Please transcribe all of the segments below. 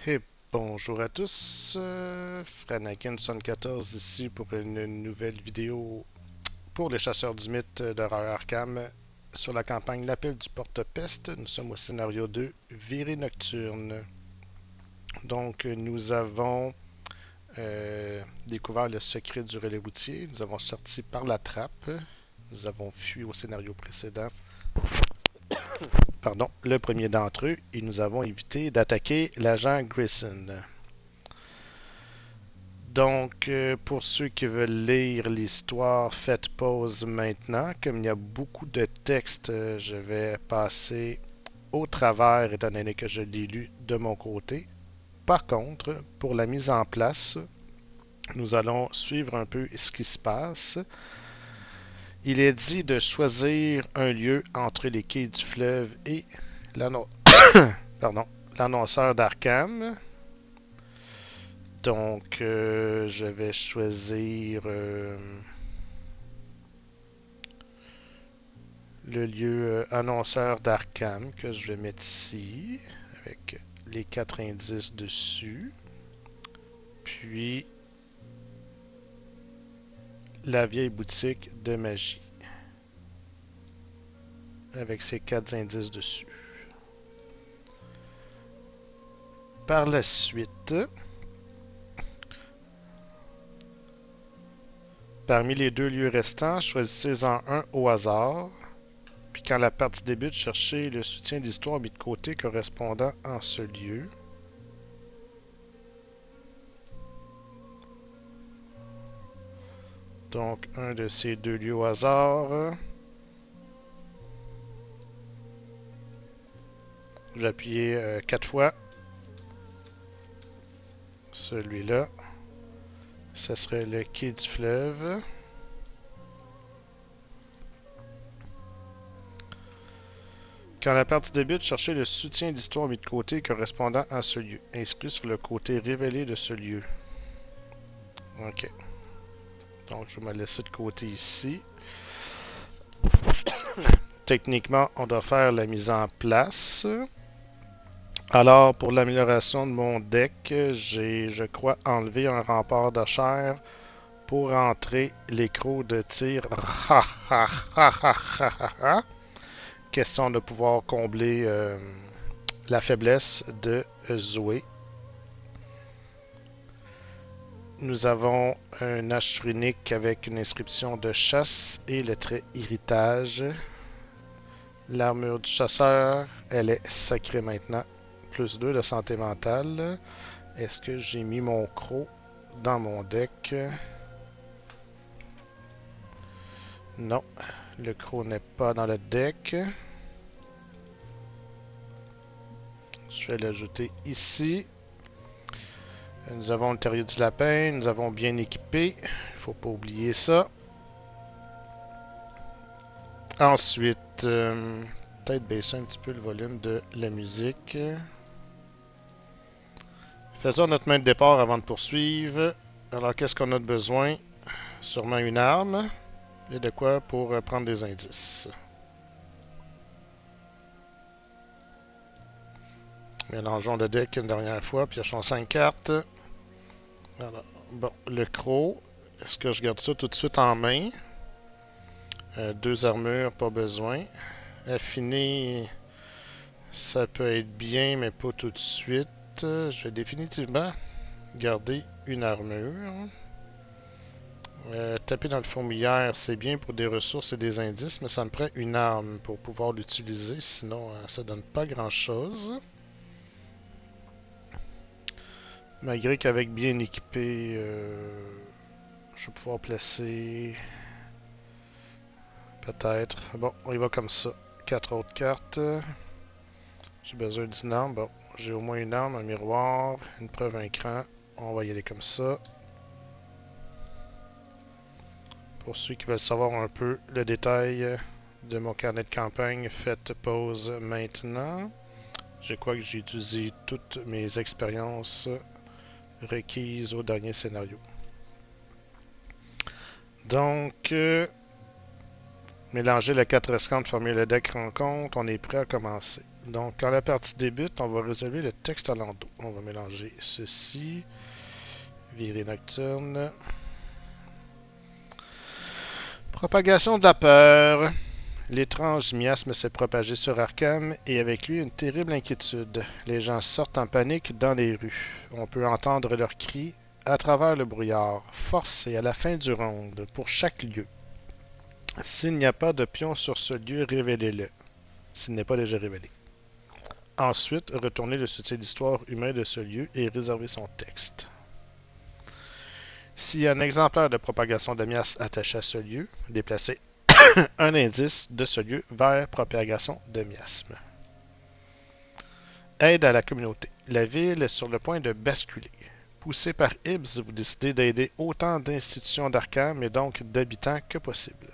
Et bonjour à tous, Franakin74 ici pour une nouvelle vidéo pour les chasseurs du mythe d'horreur Arkham sur la campagne L'appel du porte-peste. Nous sommes au scénario 2, Virée nocturne. Donc nous avons découvert le secret du relais routier, nous avons sorti par la trappe, nous avons fui au scénario précédent, pardon, le premier d'entre eux, et nous avons évité d'attaquer l'agent Grayson. Donc, pour ceux qui veulent lire l'histoire, faites pause maintenant. Comme il y a beaucoup de textes, je vais passer au travers, étant donné que je l'ai lu de mon côté. Par contre, pour la mise en place, nous allons suivre un peu ce qui se passe. Il est dit de choisir un lieu entre les quais du fleuve et l'annonceur d'Arkham. Donc, je vais choisir le lieu annonceur d'Arkham que je vais mettre ici avec les 4 indices dessus. Puis la vieille boutique de magie avec ses 4 indices dessus. Par la suite, parmi les deux lieux restants, choisissez-en un au hasard. Puis quand la partie débute, cherchez le soutien d'histoire mis de côté correspondant en ce lieu. Donc, un de ces deux lieux au hasard. J'ai appuyé 4 fois. Celui-là, ce serait le quai du fleuve. Quand la partie débute, cherchez le soutien d'histoire mis de côté correspondant à ce lieu, inscrit sur le côté révélé de ce lieu. Ok. Donc, je vais me laisser de côté ici. Techniquement, on doit faire la mise en place. Alors, pour l'amélioration de mon deck, j'ai, je crois, enlevé un rempart de chair pour entrer l'écrou de tir. Question de pouvoir combler la faiblesse de Zoé. Nous avons un hache runique avec une inscription de chasse et le trait héritage. L'armure du chasseur, elle est sacrée maintenant. Plus 2 de santé mentale. Est-ce que j'ai mis mon croc dans mon deck? Non, le croc n'est pas dans le deck. Je vais l'ajouter ici. Nous avons le terrier du lapin, nous avons bien équipé. Il ne faut pas oublier ça. Ensuite, peut-être baisser un petit peu le volume de la musique. Faisons notre main de départ avant de poursuivre. Alors, qu'est-ce qu'on a de besoin? Sûrement une arme. Et de quoi pour prendre des indices. Mélangeons le deck une dernière fois, piochons 5 cartes. Alors, bon, le croc. Est-ce que je garde ça tout de suite en main? 2 armures, pas besoin. Affiner, ça peut être bien, mais pas tout de suite. Je vais définitivement garder une armure. Taper dans le fourmilière, c'est bien pour des ressources et des indices, mais ça me prend une arme pour pouvoir l'utiliser, sinon ça donne pas grand chose. Malgré qu'avec bien équipé, je vais pouvoir placer peut-être. Bon, on y va comme ça. 4 autres cartes. J'ai besoin d'une arme. Bon, j'ai au moins une arme, un miroir, une preuve, un cran. On va y aller comme ça. Pour ceux qui veulent savoir un peu le détail de mon carnet de campagne, faites pause maintenant. Je crois que j'ai utilisé toutes mes expériences requises au dernier scénario. Donc, Mélanger les 4 restantes, former le deck rencontre, on est prêt à commencer. Donc, quand la partie débute, on va résolver le texte à l'endos. On va mélanger ceci, virée nocturne. Propagation de la peur. L'étrange miasme s'est propagé sur Arkham et avec lui une terrible inquiétude. Les gens sortent en panique dans les rues. On peut entendre leurs cris à travers le brouillard. Force et à la fin du round, pour chaque lieu. S'il n'y a pas de pion sur ce lieu, révélez-le. S'il n'est pas déjà révélé. Ensuite, retournez le soutien d'histoire humain de ce lieu et réservez son texte. S'il y a un exemplaire de propagation de miasme attaché à ce lieu, déplacez un indice de ce lieu vers propagation de miasme. Aide à la communauté. La ville est sur le point de basculer. Poussé par Hibbs, vous décidez d'aider autant d'institutions d'Arkham et donc d'habitants que possible.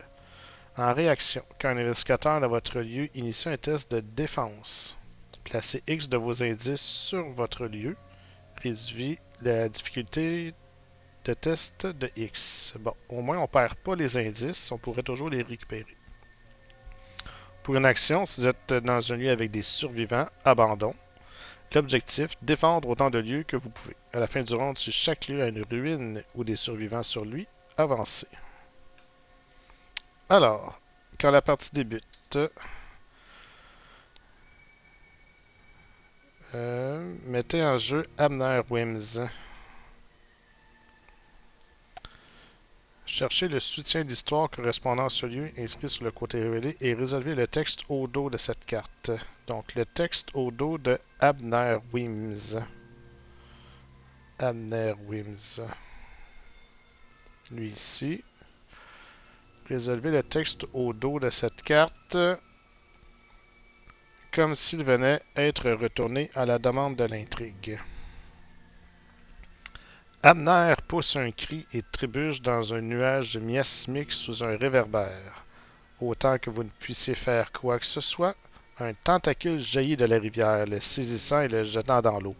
En réaction, quand un investigateur de votre lieu initie un test de défense, placez X de vos indices sur votre lieu, réduisez la difficulté de test de X. Bon, au moins on perd pas les indices, on pourrait toujours les récupérer. Pour une action, si vous êtes dans un lieu avec des survivants, abandon. L'objectif, défendre autant de lieux que vous pouvez. À la fin du round, si chaque lieu a une ruine ou des survivants sur lui, avancez. Alors, quand la partie débute, mettez en jeu Abner Wims. Cherchez le soutien d'histoire correspondant à ce lieu inscrit sur le côté révélé et résolvez le texte au dos de cette carte. Donc, le texte au dos de Abner Wims. Abner Wims. Lui ici. Résolvez le texte au dos de cette carte comme s'il venait être retourné à la demande de l'intrigue. Abner pousse un cri et trébuche dans un nuage miasmique sous un réverbère. Autant que vous ne puissiez faire quoi que ce soit, un tentacule jaillit de la rivière, le saisissant et le jetant dans l'eau.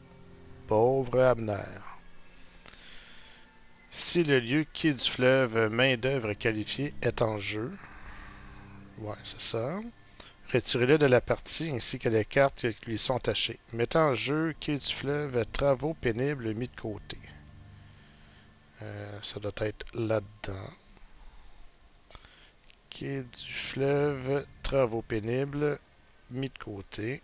Pauvre Abner. Si le lieu quai du fleuve main-d'œuvre qualifiée est en jeu, ouais, c'est ça. Retirez-le de la partie ainsi que les cartes qui lui sont attachées. Mettez en jeu quai du fleuve travaux pénibles mis de côté. Ça doit être là-dedans. Quai du fleuve, travaux pénibles, mis de côté.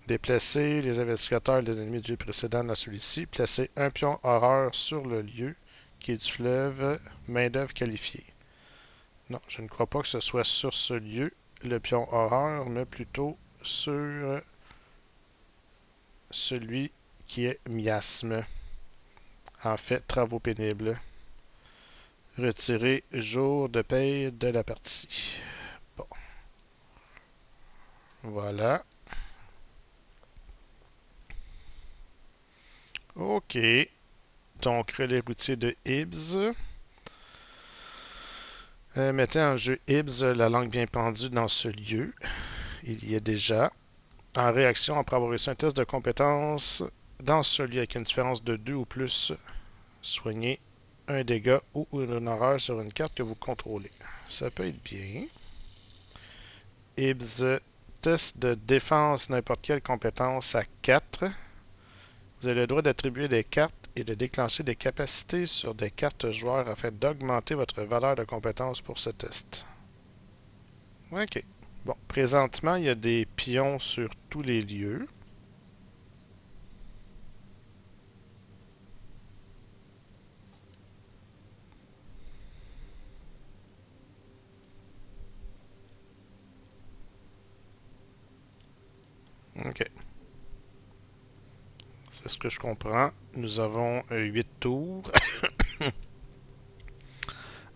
Déplacez les investigateurs des ennemis du lieu précédent dans celui-ci. Placez un pion horreur sur le lieu, quai du fleuve, main-d'œuvre qualifiée. Non, je ne crois pas que ce soit sur ce lieu, le pion horreur, mais plutôt sur celui qui est miasme. En fait, travaux pénibles. Retirer jour de paye de la partie. Bon. Voilà. OK. Donc, relais routier de Hibbs. Mettez en jeu Hibbs, la langue bien pendue dans ce lieu. Il y est déjà. En réaction, après avoir reçu un test de compétence dans ce lieu avec une différence de 2 ou plus, soignez un dégât ou une horreur sur une carte que vous contrôlez. Ça peut être bien. Hibbs, test de défense n'importe quelle compétence à 4. Vous avez le droit d'attribuer des cartes et de déclencher des capacités sur des cartes joueurs afin d'augmenter votre valeur de compétence pour ce test. OK. Bon, présentement, il y a des pions sur tous les lieux. OK. C'est ce que je comprends. Nous avons 8 tours.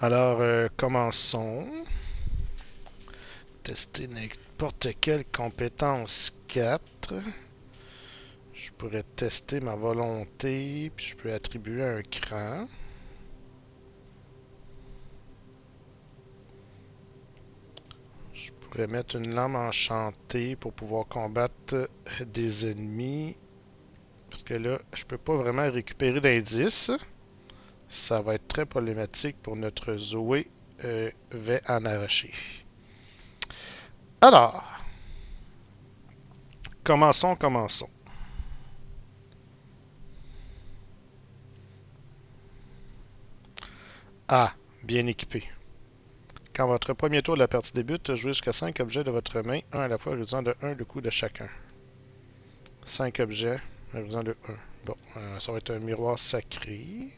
Alors, commençons. Tester n'importe quelle compétence 4. Je pourrais tester ma volonté, puis je peux attribuer un cran. Je pourrais mettre une lame enchantée pour pouvoir combattre des ennemis. Parce que là, je peux pas vraiment récupérer d'indices. ça va être très problématique pour notre Zoé va en arracher. Alors, commençons. Ah, bien équipé. Quand votre premier tour de la partie débute, jouez jusqu'à 5 objets de votre main, un à la fois, réduisant de 1 le coût de chacun. 5 objets, réduisant de 1. Bon, ça va être un miroir sacré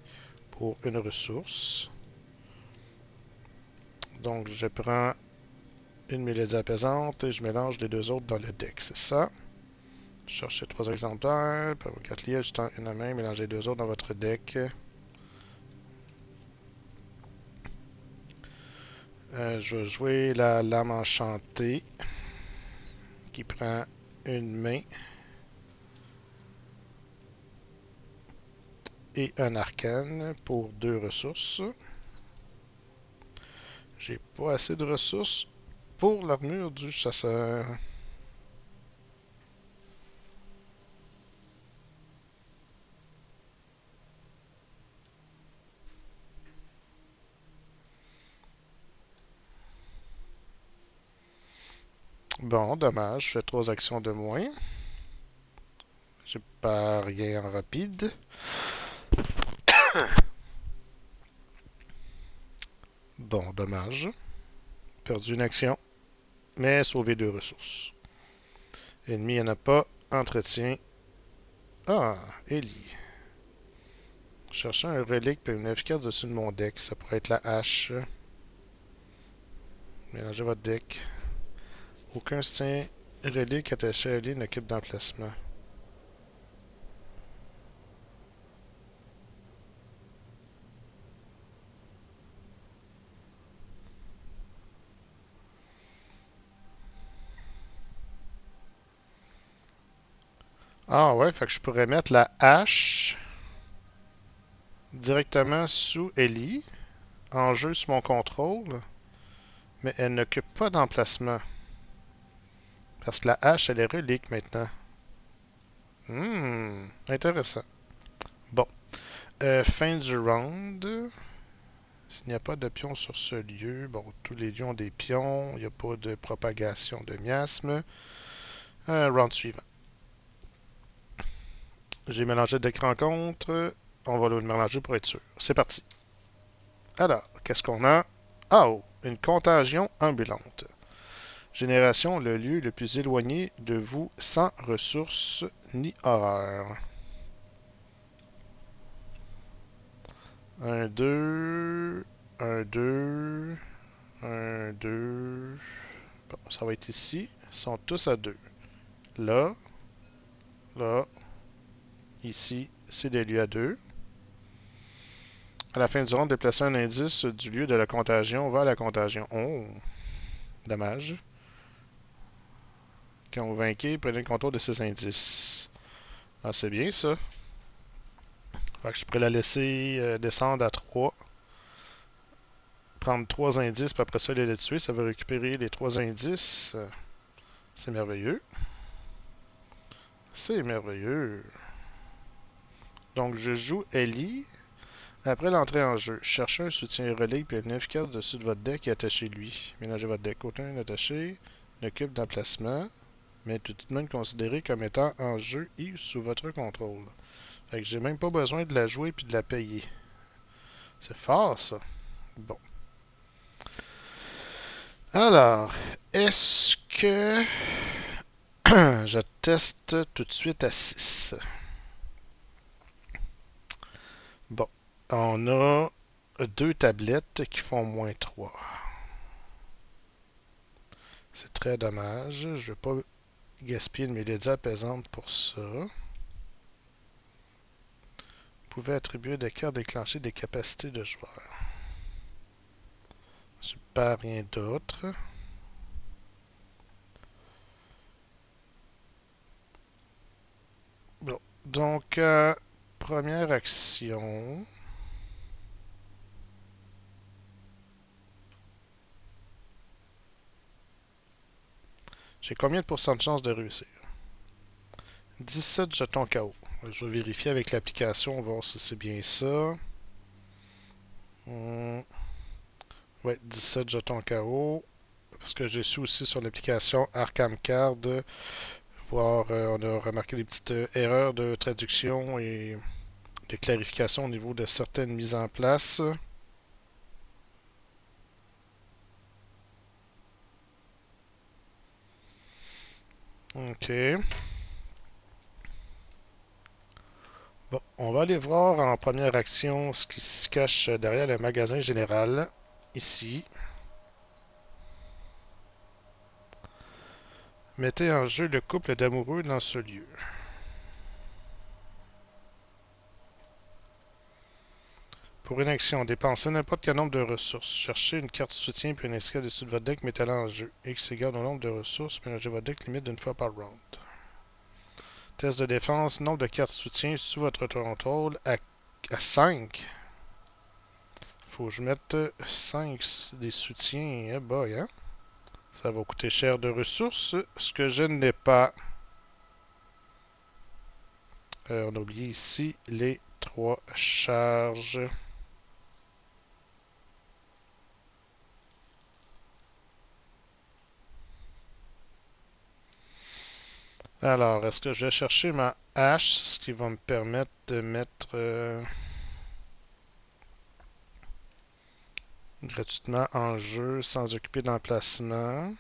pour une ressource. Donc, je prends une mélodie apaisante et je mélange les deux autres dans le deck, c'est ça. Je cherche 3 exemplaires, pour 4 liés, ajoutant une à main, mélangez les deux autres dans votre deck. Je vais jouer la lame enchantée qui prend une main et un arcane pour 2 ressources. J'ai pas assez de ressources pour l'armure du chasseur. Bon, dommage, je fais 3 actions de moins. J'ai pas rien en rapide. Bon, dommage. Perdu une action, mais sauvé 2 ressources. Ennemi, il n'y en a pas. Entretien. Ah, Ellie. Cherchant un relique et une efficace dessus de mon deck. Ça pourrait être la hache. Mélangez votre deck. Aucun soutien relique attaché à Ellie n'occupe d'emplacement. Ah ouais, fait que je pourrais mettre la hache directement sous Ellie, en jeu sous mon contrôle, mais elle n'occupe pas d'emplacement. Parce que la hache, elle est relique maintenant. Intéressant. Bon, fin du round. S'il n'y a pas de pion sur ce lieu, bon, tous les lieux ont des pions, il n'y a pas de propagation de miasme. Round suivant. J'ai mélangé deck rencontre. On va le mélanger pour être sûr. C'est parti. Alors, qu'est-ce qu'on a? Oh, une contagion ambulante. Génération, le lieu le plus éloigné de vous sans ressources ni horreur. 1, 2, 1, 2, 1, 2. Bon, ça va être ici. Ils sont tous à 2. Là, là, ici, c'est des lieux à 2. À la fin du round, déplacez un indice du lieu de la contagion vers la contagion. Oh, dommage. Quand vous vainquez, prenez le contrôle de ces indices. Ah, c'est bien ça. Fait que je pourrais la laisser descendre à 3. Prendre 3 indices, puis après ça, les tuer. Ça va récupérer les 3 indices. C'est merveilleux. C'est merveilleux. Donc, je joue Ellie. Après l'entrée en jeu, cherchez un soutien relique puis une efficace dessus de votre deck et attachez lui. Ménagez votre deck. Aucun attaché n'occupe d'emplacement, mais tout de même considéré comme étant en jeu et sous votre contrôle. Fait que j'ai même pas besoin de la jouer puis de la payer. C'est fort ça. Bon. Alors, est-ce que je teste tout de suite à 6? Bon, on a 2 tablettes qui font -3. C'est très dommage. Je ne vais pas gaspiller une mélodie apaisante pour ça. Vous pouvez attribuer des cartes déclencher des capacités de joueur. Super, rien d'autre. Bon, donc, première action. J'ai combien de pourcents de chance de réussir? 17 jetons KO. Je vais vérifier avec l'application, voir si c'est bien ça. Hmm, ouais, 17 jetons KO. Parce que j'ai su aussi sur l'application Arkham Card, voir, on a remarqué des petites erreurs de traduction et de clarification au niveau de certaines mises en place. Ok. Bon, on va aller voir en première action ce qui se cache derrière le magasin général. Ici. Mettez en jeu le couple d'amoureux dans ce lieu. Pour une action, dépensez n'importe quel nombre de ressources. Cherchez une carte de soutien puis une inscrire dessus de votre deck, mettez-la en jeu. X égale au nombre de ressources, mélangez votre deck limite d'une fois par round. Test de défense, nombre de cartes de soutien sous votre contrôle à 5. Faut que je mette 5 des soutiens. Eh boy, hein? Ça va coûter cher de ressources, ce que je n'ai pas. On a oublié ici les 3 charges. Alors, est-ce que je vais chercher ma hache, ce qui va me permettre de mettre gratuitement en jeu sans occuper d'emplacement,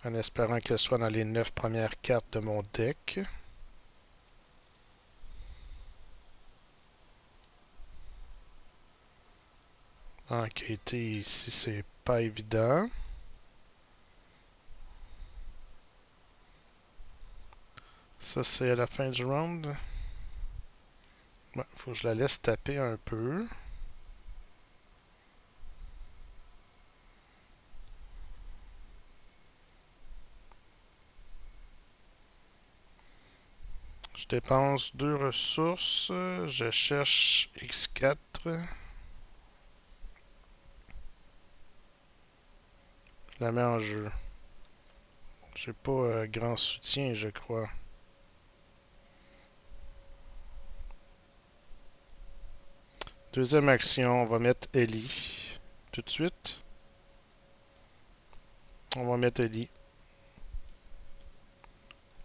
en espérant qu'elle soit dans les 9 premières cartes de mon deck. Enquêter ici, c'est pas évident. Ça, c'est à la fin du round. Ouais, faut que je la laisse taper un peu. Je dépense 2 ressources. Je cherche X4. Je la mets en jeu. J'ai pas grand soutien, je crois. Deuxième action, on va mettre Ellie. Tout de suite. On va mettre Ellie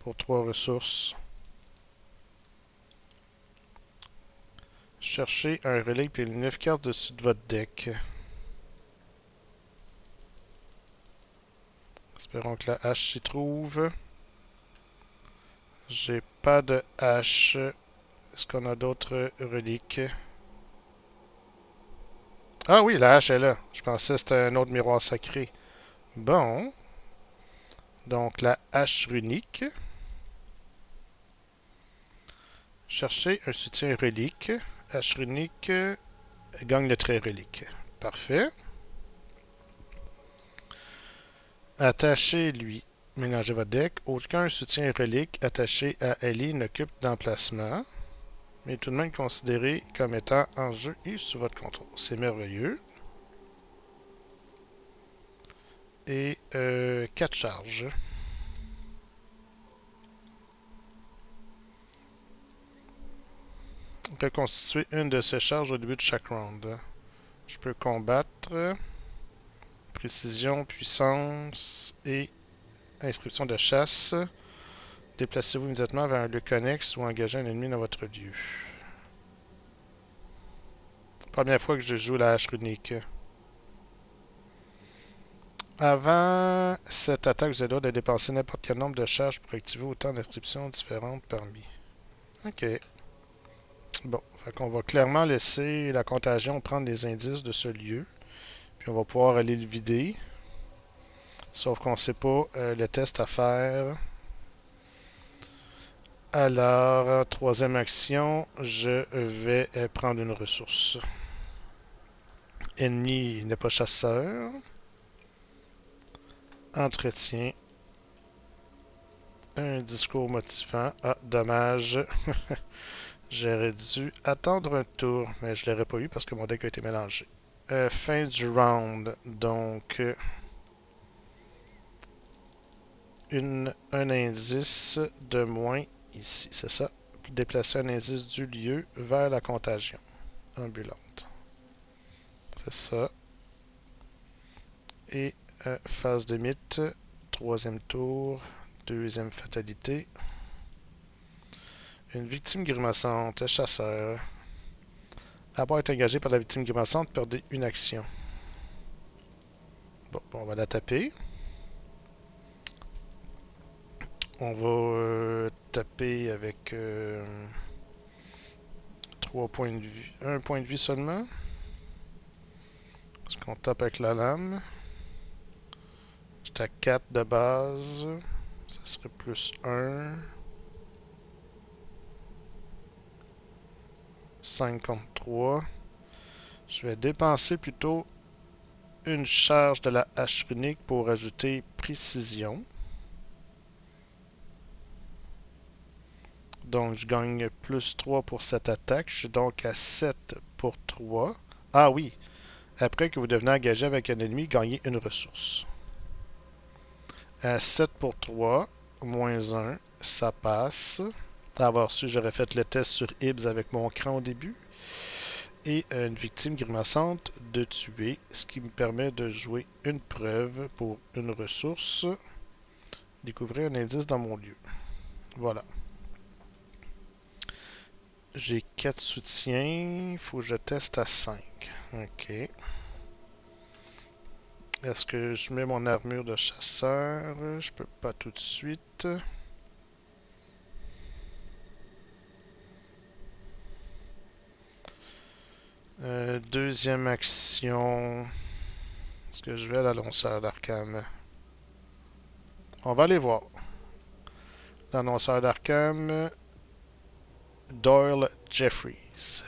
pour 3 ressources. Cherchez un relique et les 9 cartes dessus de votre deck. Espérons que la hache s'y trouve. J'ai pas de hache. Est-ce qu'on a d'autres reliques? Ah oui, la hache est là. Je pensais que c'était un autre miroir sacré. Bon. Donc la hache runique. Cherchez un soutien relique. Hache runique gagne le trait relique. Parfait. Attachez-lui. Mélangez votre deck. Aucun soutien relique attaché à Ellie n'occupe d'emplacement, mais tout de même considéré comme étant en jeu et sous votre contrôle. C'est merveilleux. Et 4 charges. Reconstituer une de ces charges au début de chaque round. Je peux combattre. Précision, puissance et inscription de chasse. Déplacez-vous immédiatement vers un lieu connexe ou engagez un ennemi dans votre lieu. Première fois que je joue la hache runique. Avant cette attaque, vous avez le droit de dépenser n'importe quel nombre de charges pour activer autant d'inscriptions différentes parmi. Ok. Bon, fait qu'on va clairement laisser la contagion prendre les indices de ce lieu. Puis on va pouvoir aller le vider. Sauf qu'on ne sait pas le test à faire. Alors, troisième action, je vais prendre une ressource. Ennemi n'est pas chasseur. Entretien. Un discours motivant. Ah, dommage. J'aurais dû attendre un tour, mais je l'aurais pas eu parce que mon deck a été mélangé. Fin du round, donc un indice de moins ici, c'est ça. Déplacer un indice du lieu vers la contagion ambulante. C'est ça. Et phase de mythe, troisième tour, deuxième fatalité. Une victime grimaçante, chasseur. Après être engagé par la victime grimaçante, perdez une action. Bon, on va la taper. On va taper avec 3 points de vie. 1 point de vie seulement. Parce qu'on tape avec la lame. J'étais à 4 de base. Ça serait plus 1. 5 contre 3. Je vais dépenser plutôt une charge de la hache runique pour ajouter précision. Donc je gagne plus 3 pour cette attaque. Je suis donc à 7 pour 3. Ah oui, après que vous devenez engagé avec un ennemi, gagnez une ressource. À 7 pour 3, moins 1, ça passe. Avoir su, j'aurais fait le test sur Ibs avec mon cran au début. Et une victime grimaçante de tuer, ce qui me permet de jouer une preuve pour une ressource. Découvrir un indice dans mon lieu. Voilà. J'ai 4 soutiens. Il faut que je teste à 5. Ok. Est-ce que je mets mon armure de chasseur? Je peux pas tout de suite. Deuxième action. Est-ce que je vais à l'annonceur d'Arkham? On va aller voir. L'annonceur d'Arkham, Doyle Jeffries.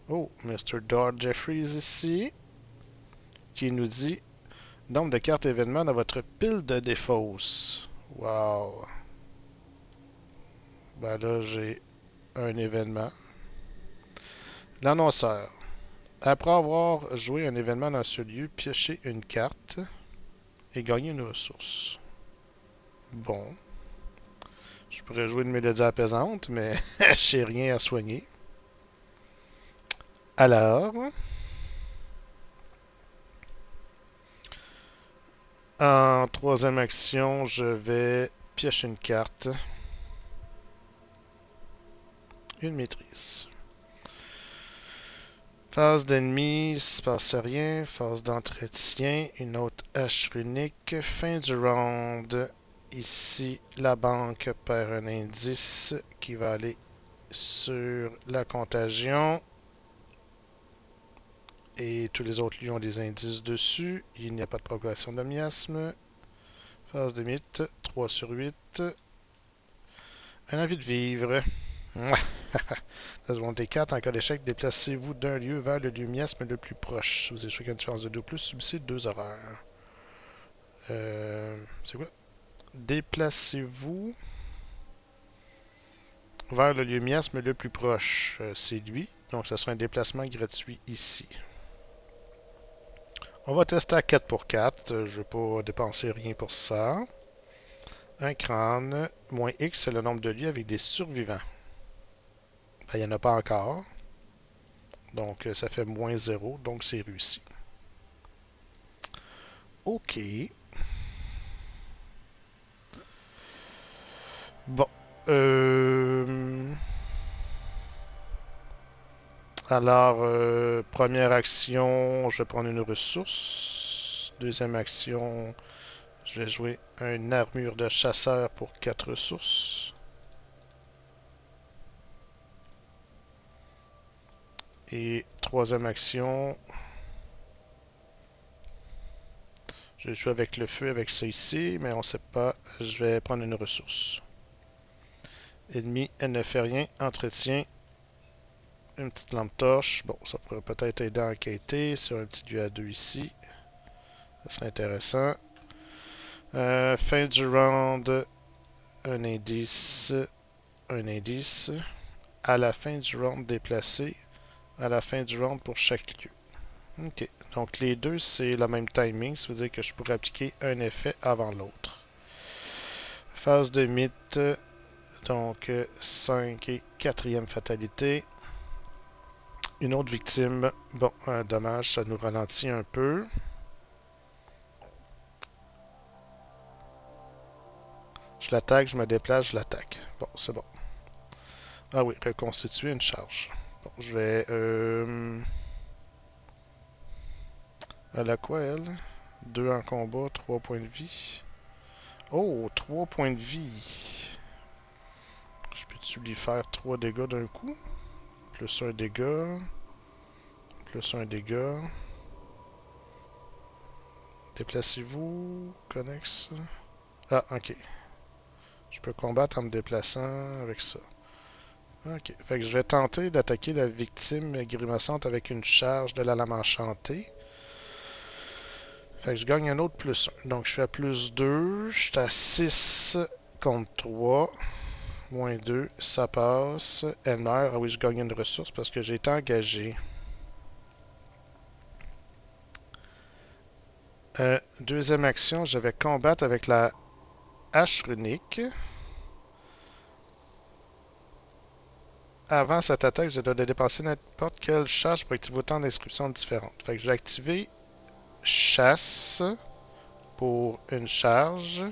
Oh, Mr. Doyle Jeffries ici, qui nous dit nombre de cartes événements dans votre pile de défausse. Wow. Ben là, j'ai un événement. L'annonceur. Après avoir joué un événement dans ce lieu, piochez une carte et gagnez une ressource. Bon. Je pourrais jouer une mélodie apaisante, mais j'ai rien à soigner. Alors, en troisième action, je vais piocher une carte. Une maîtrise. Phase d'ennemi, il ne se passe rien. Phase d'entretien, une autre hache runique. Fin du round. Ici, la banque perd un indice qui va aller sur la contagion. Et tous les autres lieux ont des indices dessus. Il n'y a pas de progression de miasme. Phase de mythe, 3 sur 8. Un envie de vivre. Ça se monte des 4. En cas d'échec, déplacez-vous d'un lieu vers le lieu miasme le plus proche. Vous échouez une différence de 2 plus, subissez 2 horreurs. C'est quoi? Déplacez-vous vers le lieu miasme le plus proche. C'est lui. Donc, ça sera un déplacement gratuit ici. On va tester à 4 pour 4. Je ne vais pas dépenser rien pour ça. Un crâne. Moins X, c'est le nombre de lieux avec des survivants. Ben, il n'y en a pas encore. Donc, ça fait moins 0. Donc, c'est réussi. OK. Bon. Alors, première action, je vais prendre une ressource. Deuxième action, je vais jouer une armure de chasseur pour 4 ressources. Et troisième action, je joue avec le feu avec ça ici, mais on ne sait pas. Je vais prendre une ressource. Ennemi, elle ne fait rien. Entretien, une petite lampe torche. Bon, ça pourrait peut-être aider à enquêter sur un petit lieu à 2 ici. Ça serait intéressant. Fin du round, un indice, un indice. À la fin du round déplacé, à la fin du round pour chaque lieu. Ok, donc les deux c'est le même timing, ça veut dire que je pourrais appliquer un effet avant l'autre. Phase de mythe, donc 5 et 4e fatalité. Une autre victime. Bon, dommage, ça nous ralentit un peu. Je l'attaque, je me déplace, je l'attaque. Bon, c'est bon. Ah oui, reconstituer une charge. Bon, je vais... Elle a quoi, elle? 2 en combat, 3 points de vie. Oh, 3 points de vie. Je peux-tu lui faire 3 dégâts d'un coup? Plus un dégât. Plus un dégât. Déplacez-vous. Connex. Ah, ok. Je peux combattre en me déplaçant avec ça. Ok. Fait que je vais tenter d'attaquer la victime grimaçante avec une charge de la lame enchantée. Fait que je gagne un autre plus 1. Donc je suis à plus 2. Je suis à 6 contre 3. Moins 2. Ça passe. Elle meurt. Ah oui, je gagne une ressource parce que j'ai été engagé. Deuxième action, je vais combattre avec la hache runique. Avant cette attaque, je dois dépenser n'importe quelle charge pour activer autant d'inscriptions différentes. Fait que je vais activer chasse pour une charge.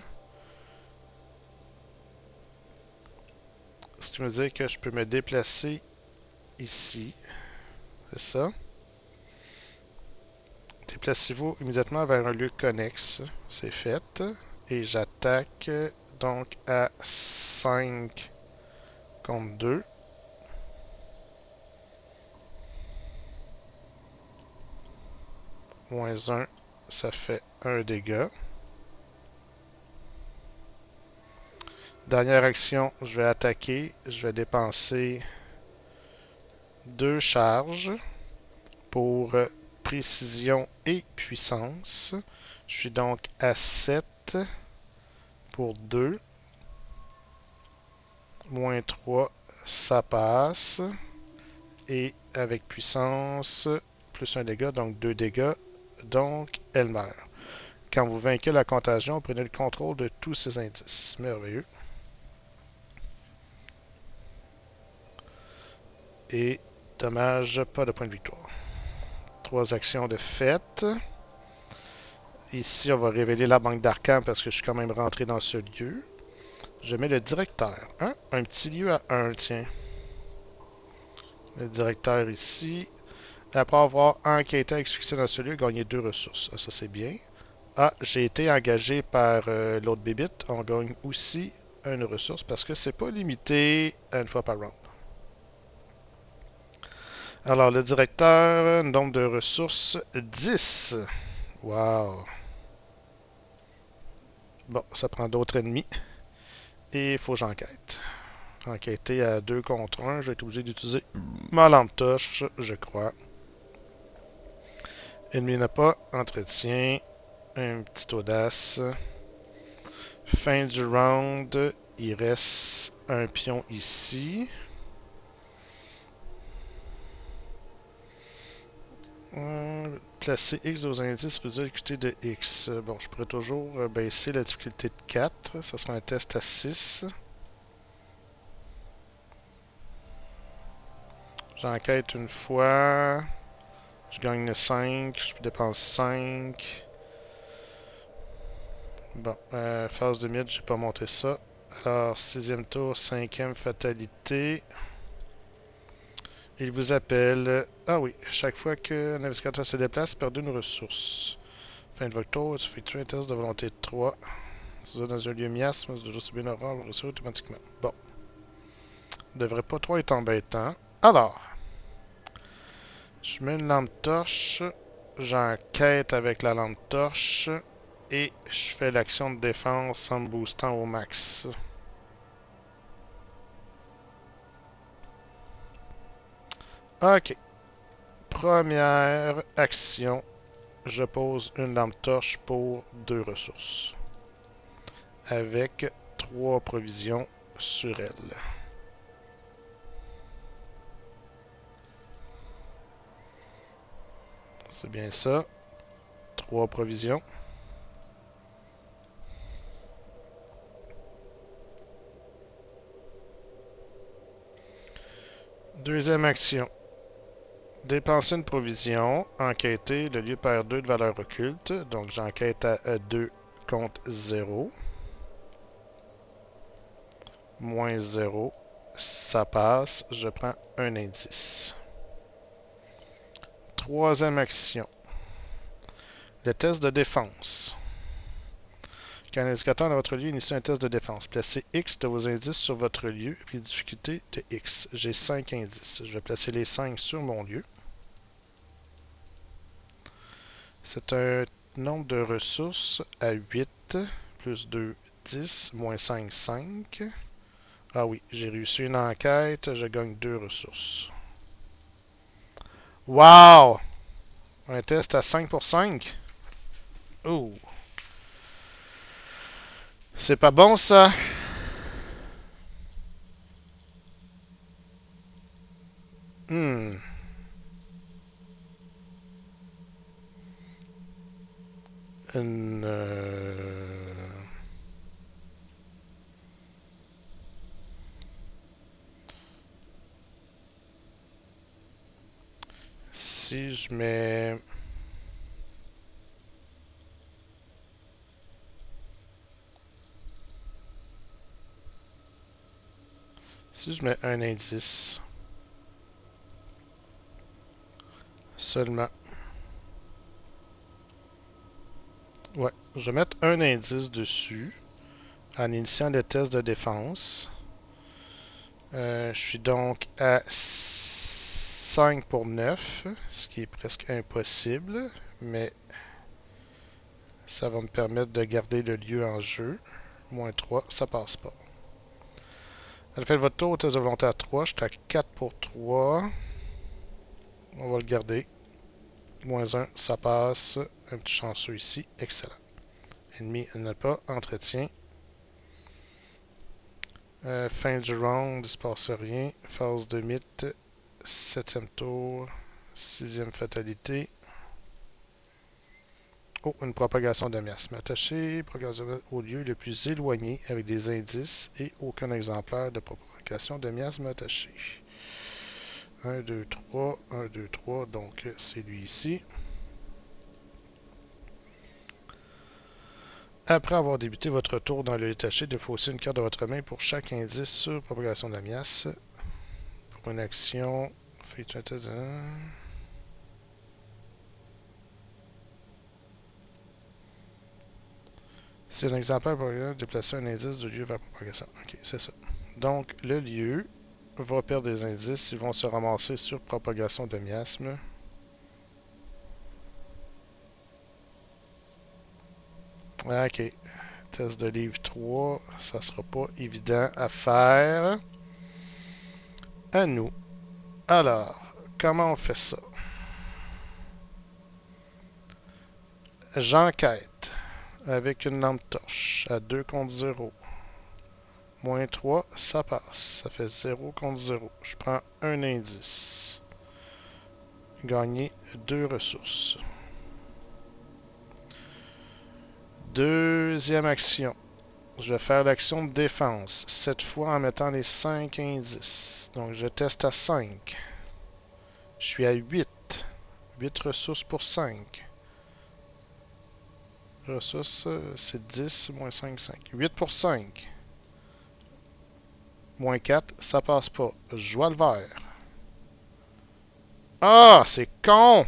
Ce qui veut dire que je peux me déplacer ici. C'est ça. Déplacez-vous immédiatement vers un lieu connexe. C'est fait. Et j'attaque donc à 5 contre 2. Moins 1, ça fait 1 dégât. Dernière action, je vais attaquer. Je vais dépenser 2 charges pour précision et puissance. Je suis donc à 7 pour 2. Moins 3, ça passe. Et avec puissance, plus un dégât, donc 2 dégâts. Donc, elle meurt. Quand vous vainquez la contagion, prenez le contrôle de tous ces indices. Merveilleux. Et dommage, pas de point de victoire. 3 actions de fête. Ici, on va révéler la banque d'arcane parce que je suis quand même rentré dans ce lieu. Je mets le directeur. Hein? Un petit lieu à 1, tiens. Le directeur ici. Après avoir enquêté avec succès dans ce lieu, gagner 2 ressources. Ah, ça, c'est bien. Ah, j'ai été engagé par l'autre bébite. On gagne aussi une ressource parce que c'est pas limité à une fois par round. Alors, le directeur, nombre de ressources 10. Wow. Bon, ça prend d'autres ennemis. Et il faut que j'enquête. Enquêter à 2 contre 1, je vais être obligé d'utiliser ma lampe torche, je crois. Ennemi n'a pas. Entretien. Un petit audace. Fin du round. Il reste un pion ici. Placer X aux indices réduit la difficulté de X. Bon, je pourrais toujours baisser la difficulté de 4. Ça sera un test à 6. J'enquête une fois. Je gagne 5. Je dépense 5. Bon, phase de mid, j'ai pas monté ça. Alors, 6e tour, 5e fatalité. Il vous appelle. Ah oui, chaque fois qu'un navigateur se déplace, perdez une ressource. Fin de votre tour, tu effectues un test de volonté de 3. Si vous êtes dans un lieu miasme, vous devez subir une horreur, vous recevez automatiquement. Bon. Devrait pas trop être embêtant. Alors, je mets une lampe torche. J'enquête avec la lampe torche. Et je fais l'action de défense en me boostant au max. Ok. Première action. Je pose une lampe torche pour 2 ressources. Avec 3 provisions sur elle. C'est bien ça. 3 provisions. Deuxième action. Dépenser une provision. Enquêter. Le lieu perd 2 de valeur occulte. Donc j'enquête à 2 contre 0. Moins 0. Ça passe. Je prends un indice. Troisième action. Le test de défense. Quand un indicateur dans votre lieu initie un test de défense, placez X de vos indices sur votre lieu et difficulté de X. J'ai 5 indices. Je vais placer les 5 sur mon lieu. C'est un nombre de ressources à 8, plus 2, 10, moins 5, 5. Ah oui, j'ai réussi une enquête, je gagne 2 ressources. Wow! Un test à 5 pour 5? Oh! C'est pas bon ça? Hmm. Une, Si je mets... Si je mets un indice seulement. Ouais, je vais mettre un indice dessus en initiant le test de défense. Je suis donc à 5 pour 9, ce qui est presque impossible, mais ça va me permettre de garder le lieu en jeu. Moins 3, ça passe pas. Elle fait votre tour au test de volonté à 3, je suis à 4 pour 3. On va le garder. Moins 1, ça passe. Un petit chanceux ici, excellent. Ennemi n'a pas, entretien. Fin du round, il ne se passe rien. Phase de mythe, 7e tour, 6e fatalité. Oh, une propagation de miasme. Attaché, propagation au lieu le plus éloigné avec des indices et aucun exemplaire de propagation de miasme attaché. 1, 2, 3, 1, 2, 3, donc c'est lui ici. Après avoir débuté votre tour dans le détaché, défaussez une carte de votre main pour chaque indice sur propagation de la miasme. Pour une action, faites un test. Si un exemplaire pour déplacer un indice du lieu vers propagation. Ok, c'est ça. Donc, le lieu va perdre des indices. Ils vont se ramasser sur propagation de miasme. Ok. Test de livre 3. Ça sera pas évident à faire. À nous. Alors, comment on fait ça? J'enquête avec une lampe torche à 2 contre 0. Moins 3, ça passe. Ça fait 0 contre 0. Je prends un indice. Gagner 2 ressources. Deuxième action. Je vais faire l'action de défense. Cette fois en mettant les 5 indices. Donc je teste à 5. Je suis à 8. 8 ressources pour 5. Ressources, c'est 10 moins 5, 5. 8 pour 5. Moins 4, ça passe pas. Je vois le vert. Ah, c'est con!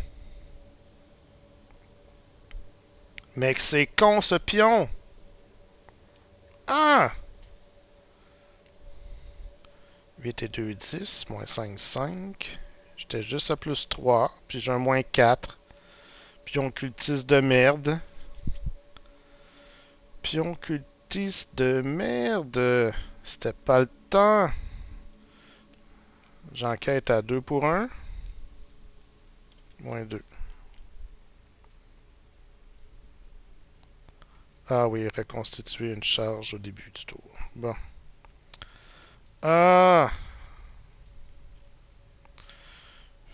Mec, c'est con ce pion! Ah! 8 et 2, 10. Moins 5, 5. J'étais juste à plus 3. Puis j'ai un moins 4. Pion cultiste de merde. Pion cultiste de merde. C'était pas le temps. J'enquête à 2 pour 1. Moins 2. Ah oui, reconstituer une charge au début du tour. Bon. Ah!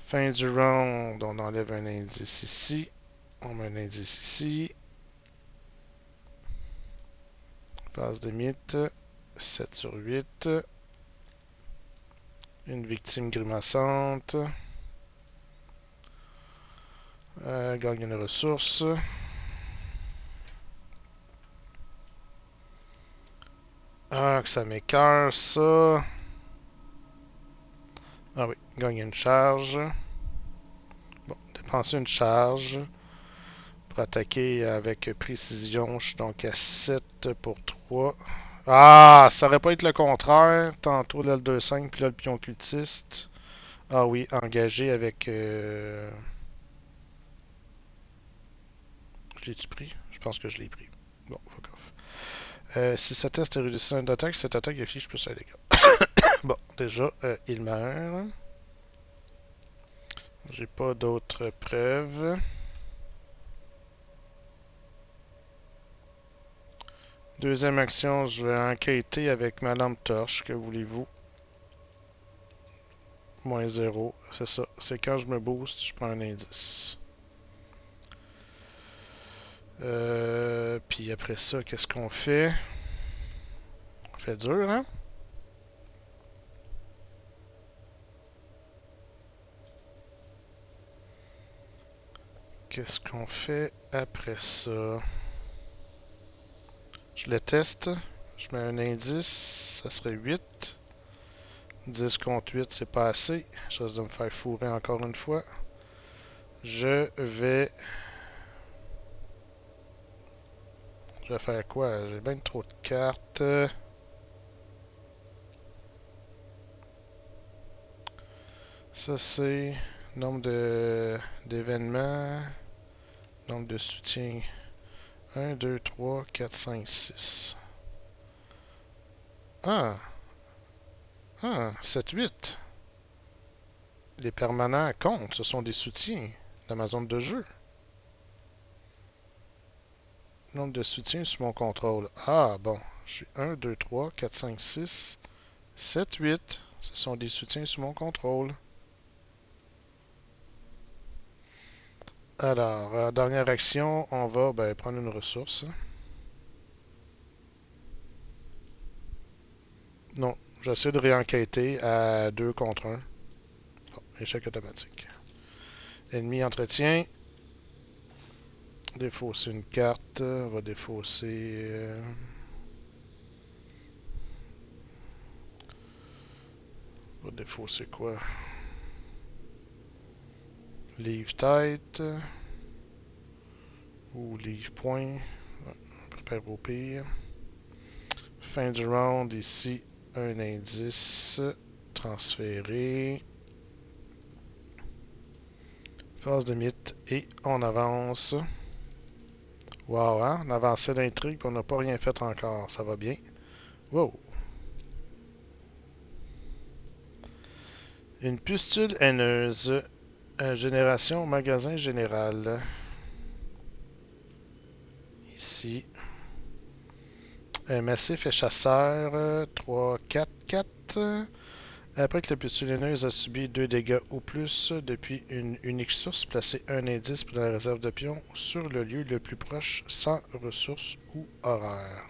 Fin du round. On enlève un indice ici. On met un indice ici. Phase de mythe. 7 sur 8. Une victime grimaçante. Gagne une ressource. Ah, que ça m'écœure, ça. Ah oui, gagne une charge. Bon, dépenser une charge pour attaquer avec précision. Je suis donc à 7 pour 3. Ah, ça aurait pas été le contraire. Tantôt l'L25 puis là le pion cultiste. Ah oui, engagé avec... Je l'ai-tu pris? Je pense que je l'ai pris. Bon, fuck off. Si ce test est réussi d'attaque, cette attaque affiche plus un dégât. Bon, déjà, il meurt. J'ai pas d'autres preuves. Deuxième action, je vais enquêter avec ma lampe torche. Que voulez-vous? Moins 0. C'est ça. C'est quand je me booste, je prends un indice. Puis après ça, qu'est-ce qu'on fait? On fait dur, hein? Qu'est-ce qu'on fait après ça? Je le teste. Je mets un indice. Ça serait 8. 10 contre 8, c'est pas assez. Je risque de me faire fourrer encore une fois. Je vais... Je vais faire quoi? J'ai bien trop de cartes. Ça, c'est nombre d'événements. Nombre de soutiens. 1, 2, 3, 4, 5, 6. Ah! Ah! 7, 8. Les permanents comptent. Ce sont des soutiens dans ma zone de jeu. Nombre de soutiens sous mon contrôle. Ah, bon. Je suis 1, 2, 3, 4, 5, 6, 7, 8. Ce sont des soutiens sous mon contrôle. Alors, dernière action, on va prendre une ressource. Non, j'essaie de réenquêter à 2 contre 1. Bon, échec automatique. Ennemi entretien. Défausser une carte. On va défausser... On va défausser quoi? Livre tête. Ou livre point. Prépare au pire. Fin du round, ici, un indice. Transféré. Phase de mythe. Et on avance. Wow, hein? On avançait d'intrigue et on n'a pas rien fait encore. Ça va bien. Wow. Une pustule haineuse. Génération magasin général. Ici. Un massif et chasseur. 3, 4, 4. Après que la pustule haineuse a subi 2 dégâts ou plus depuis une unique source, placez un indice dans la réserve de pions sur le lieu le plus proche sans ressources ou horaires.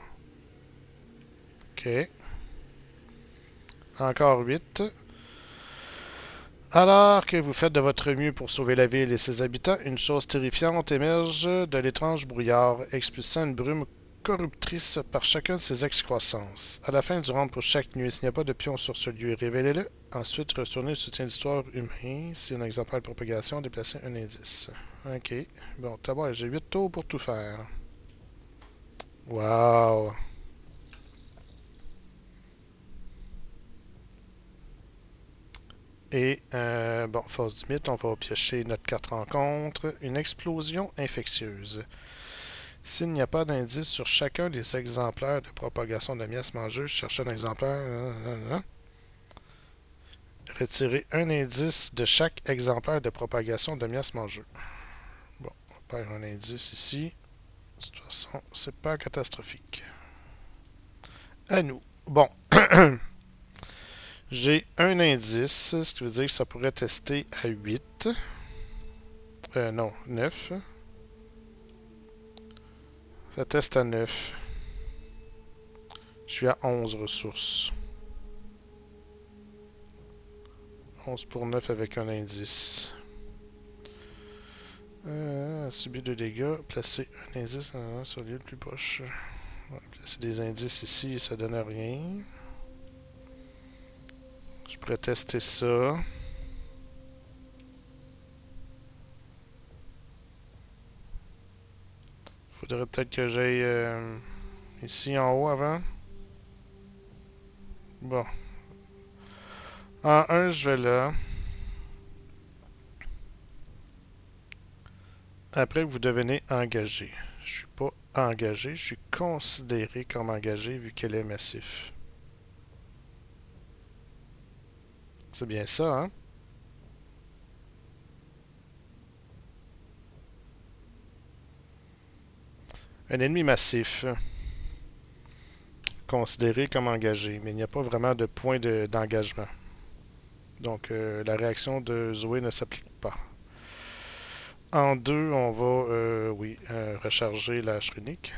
Ok. Encore 8. Alors que vous faites de votre mieux pour sauver la ville et ses habitants, une chose terrifiante émerge de l'étrange brouillard, expulsant une brume corruptrice par chacun de ses excroissances. À la fin du round pour chaque nuit, s'il n'y a pas de pion sur ce lieu, révélez-le. Ensuite, retournez le soutien d'histoire humain. Si un exemplaire de propagation, déplacez un indice. Ok. Bon, d'abord, j'ai 8 tours pour tout faire. Wow. Et, bon, phase du mythe, on va piocher notre carte rencontre. Une explosion infectieuse. S'il n'y a pas d'indice sur chacun des exemplaires de propagation de miasme en jeu, je cherche un exemplaire. Retirez un indice de chaque exemplaire de propagation de miasme en jeu. Bon, on perd un indice ici. De toute façon, c'est pas catastrophique. À nous. Bon. J'ai un indice, ce qui veut dire que ça pourrait tester à 8. Non, 9. Ça teste à 9. Je suis à 11 ressources. 11 pour 9 avec un indice. Subit 2 dégâts. Placez un indice sur l'île le plus proche. Ouais, placer des indices ici, ça donne rien. Je pourrais tester ça. Faudrait peut-être que j'aille ici en haut avant. Bon. En 1, je vais là. Après, vous devenez engagé. Je suis pas engagé, je suis considéré comme engagé vu qu'elle est massif. C'est bien ça, hein? Un ennemi massif, considéré comme engagé, mais il n'y a pas vraiment de point d'engagement. Donc, la réaction de Zoé ne s'applique pas. En 2, on va, oui, recharger la runique.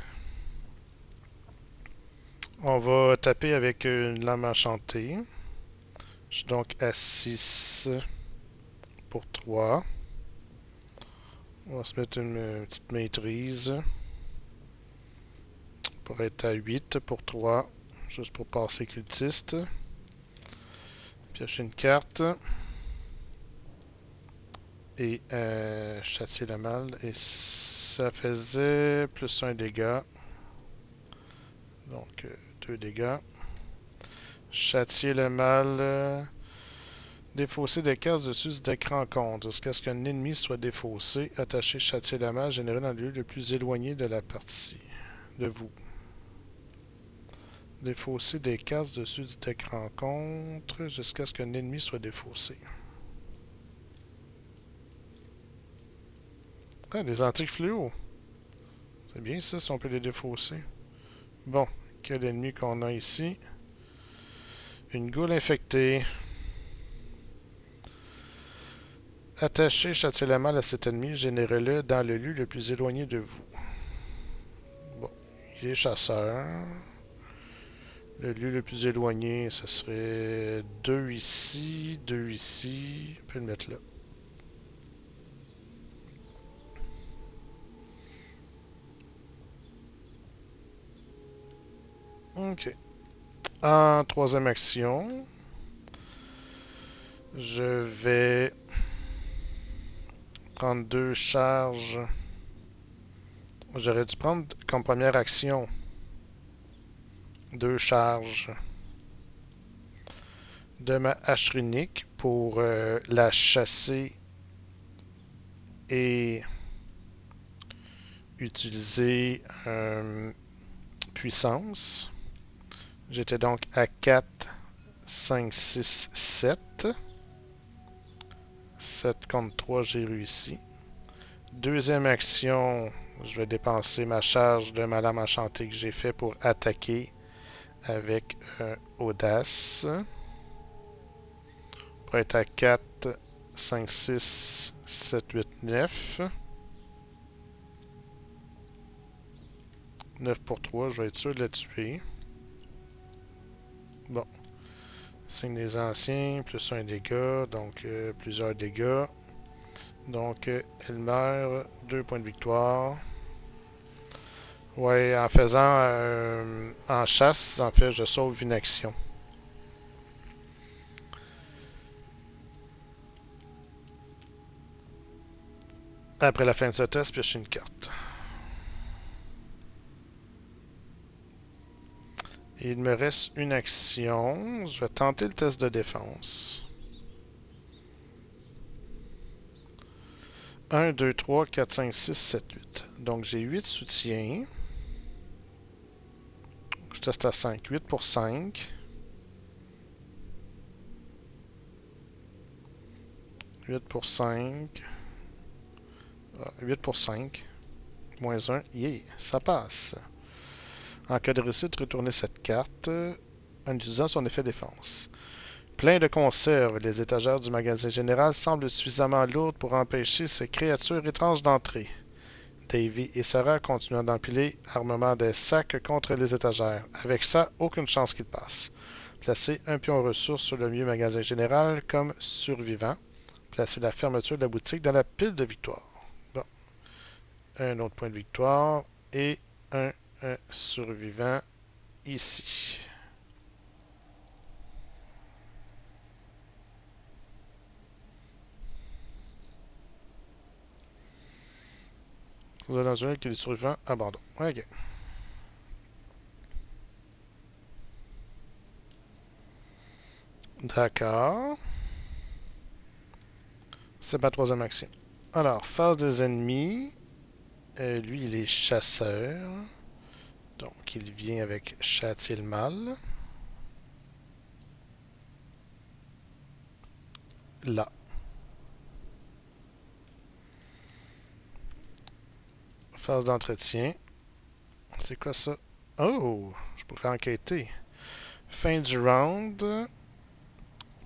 On va taper avec une lame enchantée. Je suis donc à 6 pour 3. On va se mettre une petite maîtrise pour être à 8 pour 3, juste pour passer cultiste. Piocher une carte. Et châtier le mal. Et ça faisait plus 1 dégât. Donc 2 dégâts. Châtier le mal. Défausser des cases dessus du deck rencontre. Jusqu'à ce qu'un ennemi soit défaussé. Attacher châtier le mal généré dans le lieu le plus éloigné de la partie. De vous. Défausser des cases dessus du deck rencontre. Jusqu'à ce qu'un ennemi soit défaussé. Ah, des antiques fluo. C'est bien ça si on peut les défausser. Bon, quel ennemi qu'on a ici? Une goule infectée. Attachez châtiez le mal à cet ennemi, générez-le dans le lieu le plus éloigné de vous. Bon, il est chasseur. Le lieu le plus éloigné, ce serait 2 ici, 2 ici. On peut le mettre là. Ok. En troisième action, je vais prendre 2 charges. J'aurais dû prendre comme première action 2 charges de ma hache runique pour la chasser et utiliser puissance. J'étais donc à 4, 5, 6, 7. 7 contre 3, j'ai réussi. Deuxième action, je vais dépenser ma charge de ma lame enchantée que j'ai fait pour attaquer avec audace. Pour être à 4, 5, 6, 7, 8, 9. 9 pour 3, je vais être sûr de la tuer. Bon. Signe des anciens, plus un dégât, donc plusieurs dégâts. Donc, elle meurt, 2 points de victoire. Ouais, en faisant en chasse, en fait, je sauve une action. Après la fin de ce test, pioche une carte. Il me reste une action. Je vais tenter le test de défense. 1, 2, 3, 4, 5, 6, 7, 8. Donc j'ai 8 soutiens. Je teste à 5. 8 pour 5. 8 pour 5. 8 pour 5. Moins 1. Yeah, ça passe. En cas de réussite, retournez cette carte en utilisant son effet défense. Plein de conserves, les étagères du magasin général semblent suffisamment lourdes pour empêcher ces créatures étranges d'entrer. Davy et Sarah continuent d'empiler armement des sacs contre les étagères. Avec ça, aucune chance qu'ils passent. Placez un pion ressources sur le milieu magasin général comme survivant. Placez la fermeture de la boutique dans la pile de victoire. Bon, un autre point de victoire et un survivant ici. Vous avez dans un qui est survivant, abandon. Ok. D'accord. C'est ma troisième action. Alors, face des ennemis. Lui, il est chasseur. Donc, il vient avec châtier le mal. Là. Phase d'entretien. C'est quoi ça? Oh! Je pourrais enquêter. Fin du round.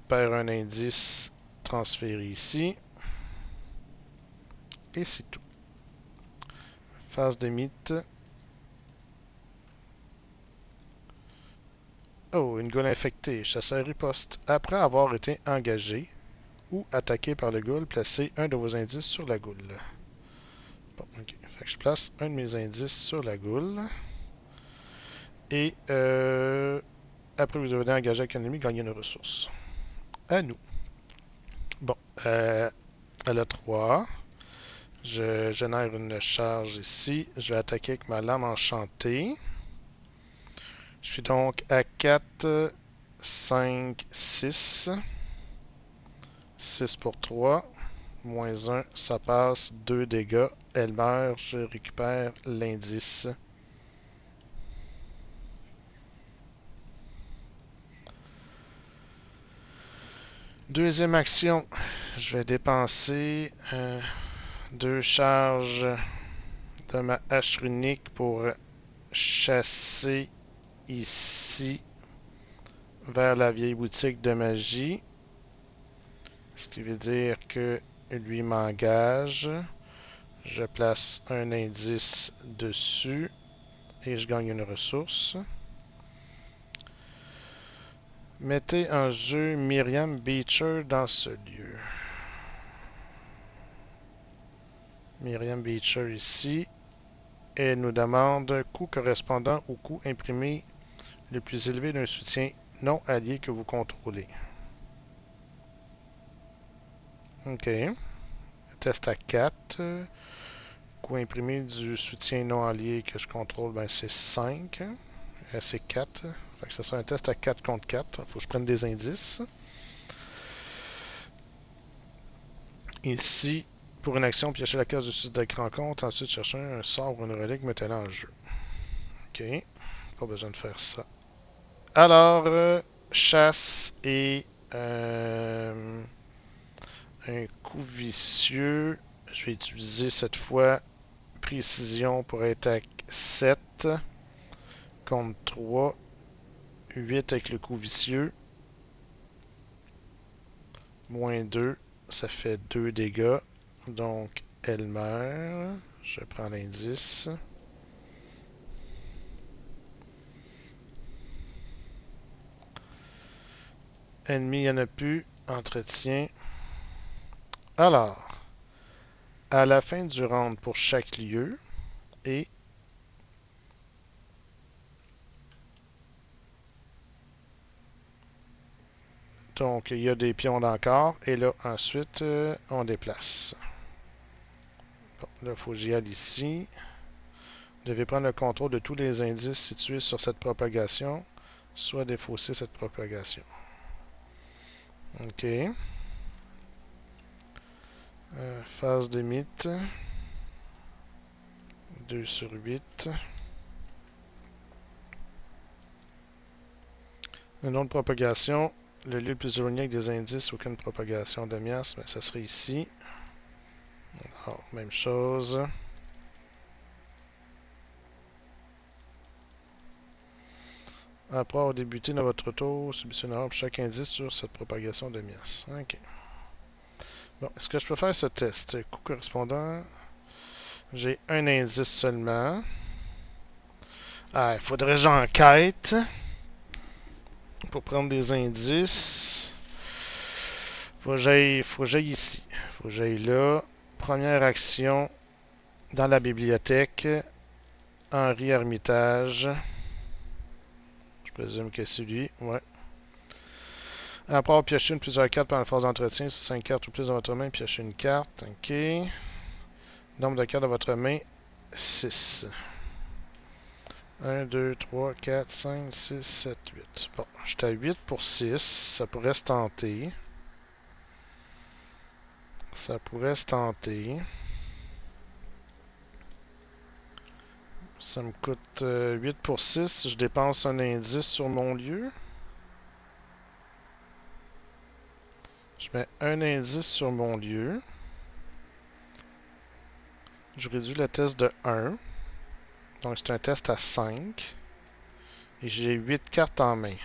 Perd un indice transféré ici. Et c'est tout. Phase de mythe. Oh, une goule infectée. Chasseur riposte. Après avoir été engagé ou attaqué par le ghoul, placez un de vos indices sur la goule. Bon, ok. Fait que je place un de mes indices sur la goule. Et après vous devenez engagé avec un ennemi, gagnez une ressource. À nous. Bon, elle a 3. Je génère une charge ici. Je vais attaquer avec ma lame enchantée. Je suis donc à 4, 5, 6. 6 pour 3. Moins 1, ça passe. 2 dégâts. Elle meurt. Je récupère l'indice. Deuxième action. Je vais dépenser 2 charges de ma hache runique pour chasser ici vers la vieille boutique de magie. Ce qui veut dire que lui m'engage. Je place un indice dessus et je gagne une ressource. Mettez en jeu Miriam Beecher dans ce lieu. Miriam Beecher ici. Et elle nous demande coût correspondant au coût imprimé le plus élevé d'un soutien non allié que vous contrôlez. Ok. Test à 4. Coût imprimé du soutien non allié que je contrôle, ben c'est 5. C'est 4. Fait que ça sera un test à 4 contre 4. Faut que je prenne des indices. Ici, pour une action, piocher la case dessus de la rencontre. Ensuite, chercher un sort ou une relique, mettez-la en jeu. Ok. Pas besoin de faire ça. Alors, chasse et un coup vicieux. Je vais utiliser cette fois précision pour être à 7 contre 3. 8 avec le coup vicieux. Moins 2, ça fait 2 dégâts. Donc, elle meurt. Je prends l'indice. Ennemi, il n'y en a plus. Entretien. Alors, à la fin du round pour chaque lieu, et donc il y a des pions d'encore, et là ensuite on déplace. Bon, là il faut que j'y aille ici. Vous devez prendre le contrôle de tous les indices situés sur cette propagation, soit défausser cette propagation. Ok. Phase de mythe. 2 sur 8. Le nom de propagation. Le lieu le plus éloigné avec des indices, aucune propagation de miasme, ça serait ici. Alors, même chose. Après avoir débuté dans votre tour, subissez une erreur pour chaque indice sur cette propagation de miasme. Ok. Bon, est-ce que je peux faire ce test? Coup correspondant. J'ai un indice seulement. Ah, il faudrait que j'enquête pour prendre des indices. Faut que j'aille ici. Faut que j'aille là. Première action. dans la bibliothèque, Henri Hermitage. Je présume que c'est lui. Ouais. Après avoir pioché plusieurs cartes pendant la phase d'entretien, sur 5 cartes ou plus dans votre main, piochez une carte. OK. Nombre de cartes dans votre main, 6. 1, 2, 3, 4, 5, 6, 7, 8. Bon, j'étais à 8 pour 6. Ça pourrait se tenter. Ça pourrait se tenter. Ça me coûte 8 pour 6. Je dépense un indice sur mon lieu. Je mets un indice sur mon lieu. Je réduis le test de 1. Donc c'est un test à 5. Et j'ai 8 cartes en main.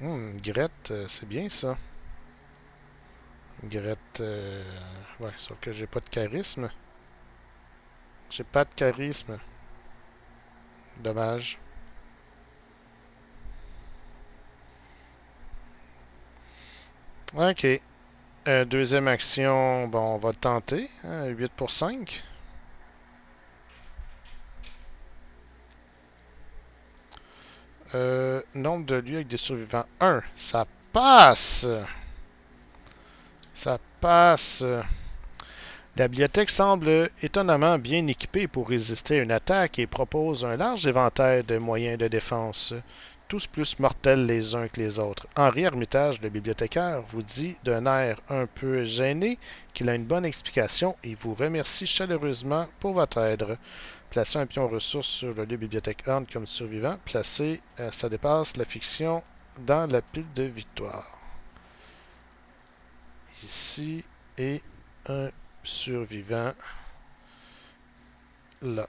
Grette, c'est bien ça. Grette, ouais, sauf que j'ai pas de charisme. J'ai pas de charisme. Dommage. Ok. Deuxième action, bon, on va tenter. 8 pour 5. Nombre de lieux avec des survivants. 1. Ça passe. Ça passe. La bibliothèque semble étonnamment bien équipée pour résister à une attaque et propose un large éventail de moyens de défense, tous plus mortels les uns que les autres. Henri Hermitage, le bibliothécaire, vous dit d'un air un peu gêné qu'il a une bonne explication et vous remercie chaleureusement pour votre aide. Placez un pion ressource sur le lieu bibliothèque Horn comme survivant. Placez, ça dépasse la fiction dans la pile de victoire. Ici, et un survivant là.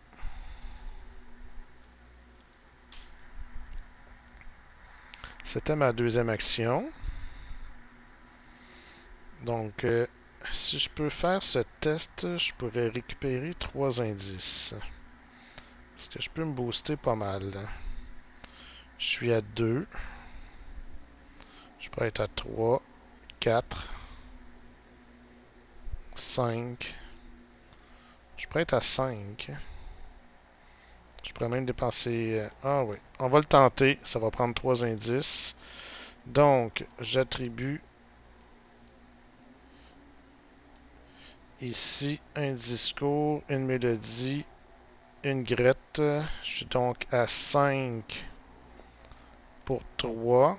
C'était ma deuxième action. Donc, si je peux faire ce test, je pourrais récupérer 3 indices. Est-ce que je peux me booster pas mal? Je suis à 2. Je pourrais être à 3, 4, 5. Je pourrais être à 5. Je pourrais même dépenser... Ah oui, on va le tenter. Ça va prendre 3 indices. Donc, j'attribue ici un discours, une mélodie, une grette. Je suis donc à 5 pour 3.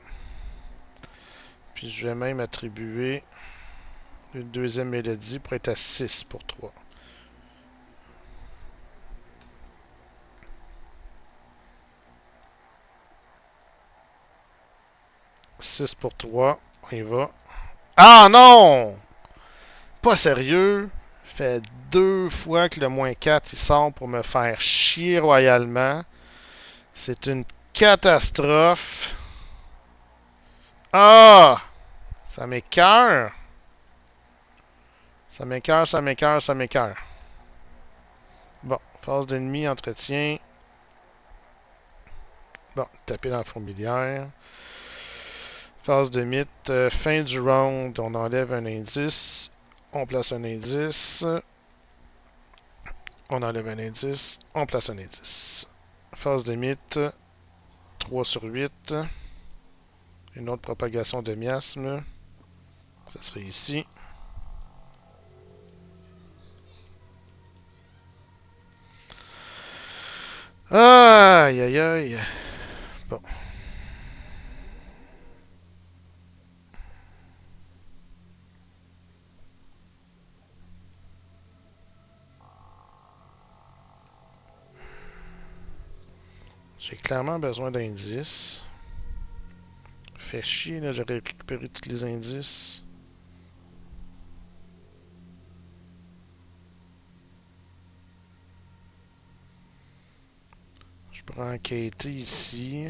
Puis je vais même attribuer une deuxième mélodie pour être à 6 pour 3. 6 pour 3. On y va. Ah non! Pas sérieux. Fait 2 fois que le moins 4 il sort pour me faire chier royalement. C'est une catastrophe. Ah! Ça m'écœure. Ça m'écœure, ça m'écœure, ça m'écœure. Bon, phase d'ennemi, entretien. Bon, taper dans la fourmilière. Phase de mythe, fin du round, on enlève un indice. On place un indice. On enlève un indice. On place un indice. Phase de mythe, 3 sur 8. Une autre propagation de miasme. Ça serait ici. Aïe aïe aïe. Bon. J'ai clairement besoin d'indices. Fait chier, là, j'aurais récupéré tous les indices. Je pourrais enquêter ici.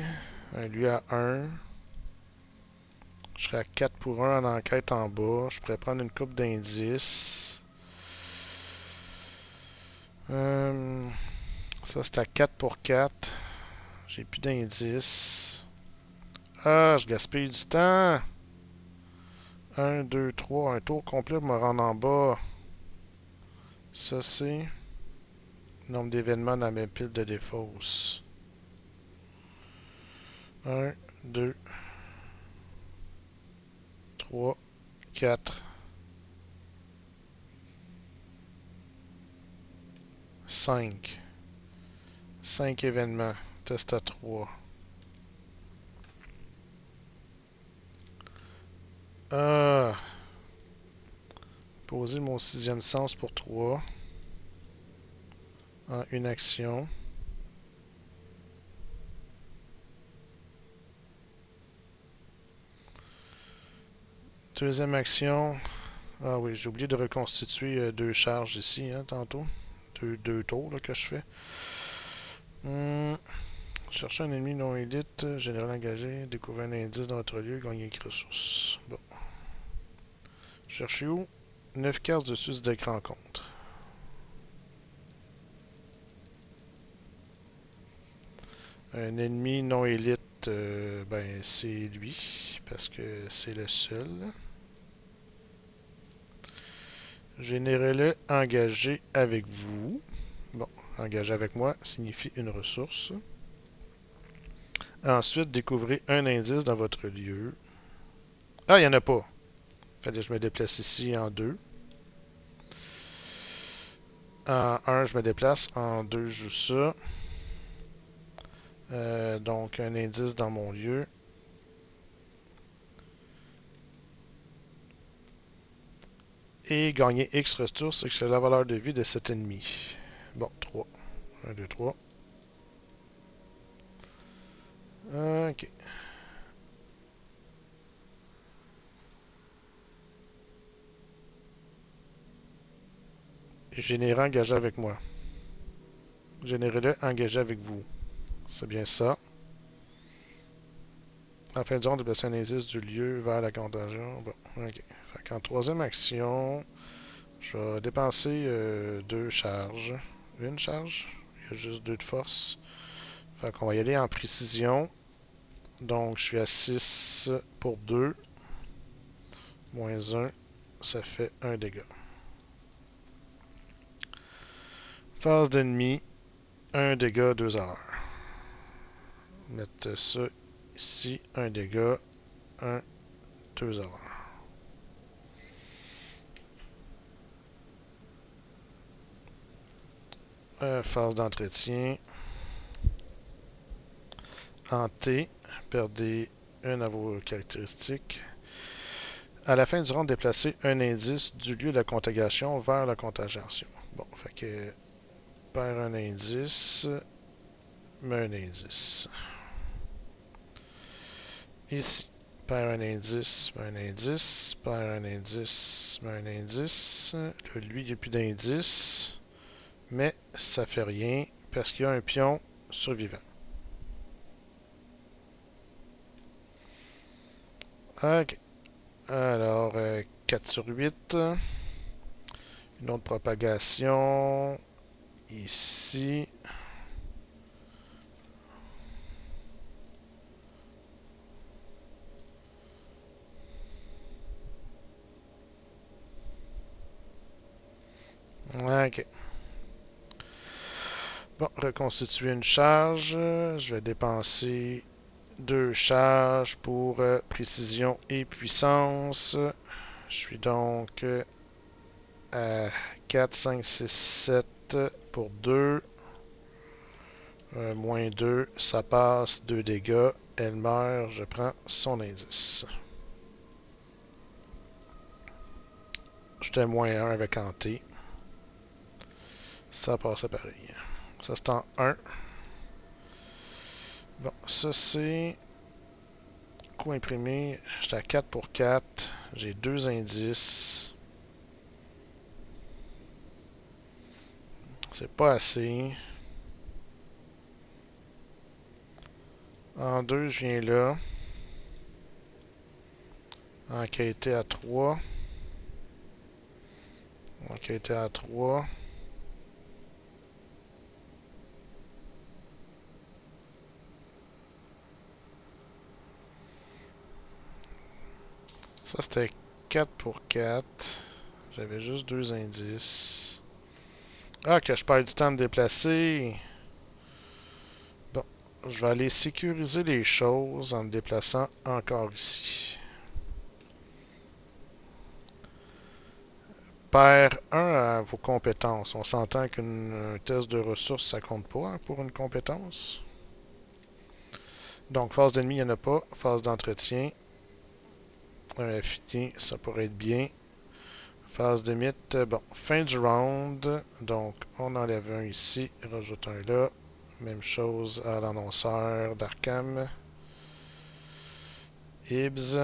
Lui à 1. Je serais à 4 pour 1 en enquête en bas. Je pourrais prendre une coupe d'indices. Ça, c'est à 4 pour 4. J'ai plus d'indices. Ah, je gaspille du temps. 1, 2, 3. Un tour complet pour me rendre en bas. Ça, c'est nombre d'événements dans la même pile de défausse. 1, 2, 3, 4, 5. 5 événements. Test à 3. Ah! Poser mon sixième sens pour 3 en une action. Deuxième action. Ah oui, j'ai oublié de reconstituer deux charges ici, hein, tantôt. Deux tours là, que je fais. Chercher un ennemi non élite, général engagé, découvrir un indice dans votre lieu, gagner une ressource. Bon. Cherchez où? 9 cartes dessus ce deck rencontre. Un ennemi non élite, ben c'est lui, parce que c'est le seul. Générez-le engagé avec vous. Bon, engagé avec moi signifie une ressource. Ensuite, découvrez un indice dans votre lieu. Ah, il n'y en a pas. Fallait que je me déplace ici en 2. En 1, je me déplace. En 2, je joue ça. Donc, un indice dans mon lieu. Et gagner X ressources, c'est la valeur de vie de cet ennemi. Bon, 3. 1, 2, 3. Ok. Générer engagé avec moi. Générez-le engagé avec vous. C'est bien ça. En fin de ronde, déplacer un indice du lieu vers la contagion. Bon, ok. Fait qu'en troisième action, je vais dépenser deux charges. Une charge. Il y a juste deux de force. Fait qu'on va y aller en précision. Donc, je suis à 6 pour 2. Moins 1, ça fait 1 dégât. Phase d'ennemi, 1 dégât, 2 heures. Mettre ça ici, 1 dégât, 1, 2 heures. Phase d'entretien. En T, perdez une à vos caractéristiques. À la fin du round, déplacez un indice du lieu de la contagion vers la contagion. Bon, fait que perd un indice, met un indice. Ici, perd un indice, met un indice, perd un indice, met un indice. Là, lui, il n'y a plus d'indice, mais ça fait rien parce qu'il y a un pion survivant. Ok. Alors, 4 sur 8. Une autre propagation. Ici. Ok. Bon, reconstituer une charge. Je vais dépenser deux charges pour précision et puissance. Je suis donc à 4, 5, 6, 7 pour 2. Moins 2, ça passe, 2 dégâts. Elle meurt, je prends son indice. J'étais à moins 1 avec Hanté. Ça passe pareil. Ça c'est en 1. Bon, ça c'est coup imprimé. J'étais à 4 pour 4. J'ai deux indices. C'est pas assez. En 2, je viens là. Enquêter à 3. Enquêter à 3. Ça c'était 4 pour 4. J'avais juste deux indices. Ah, que je perds du temps à me déplacer. Bon, je vais aller sécuriser les choses en me déplaçant encore ici. Paire 1 à vos compétences. On s'entend qu'un test de ressources, ça compte pas hein, pour une compétence. Donc, phase d'ennemi, il n'y en a pas. Phase d'entretien. Un affûté, ça pourrait être bien. Phase de mythe. Bon, fin du round. Donc, on enlève un ici, rajoute un là. Même chose à l'annonceur d'Arkham. Ibs.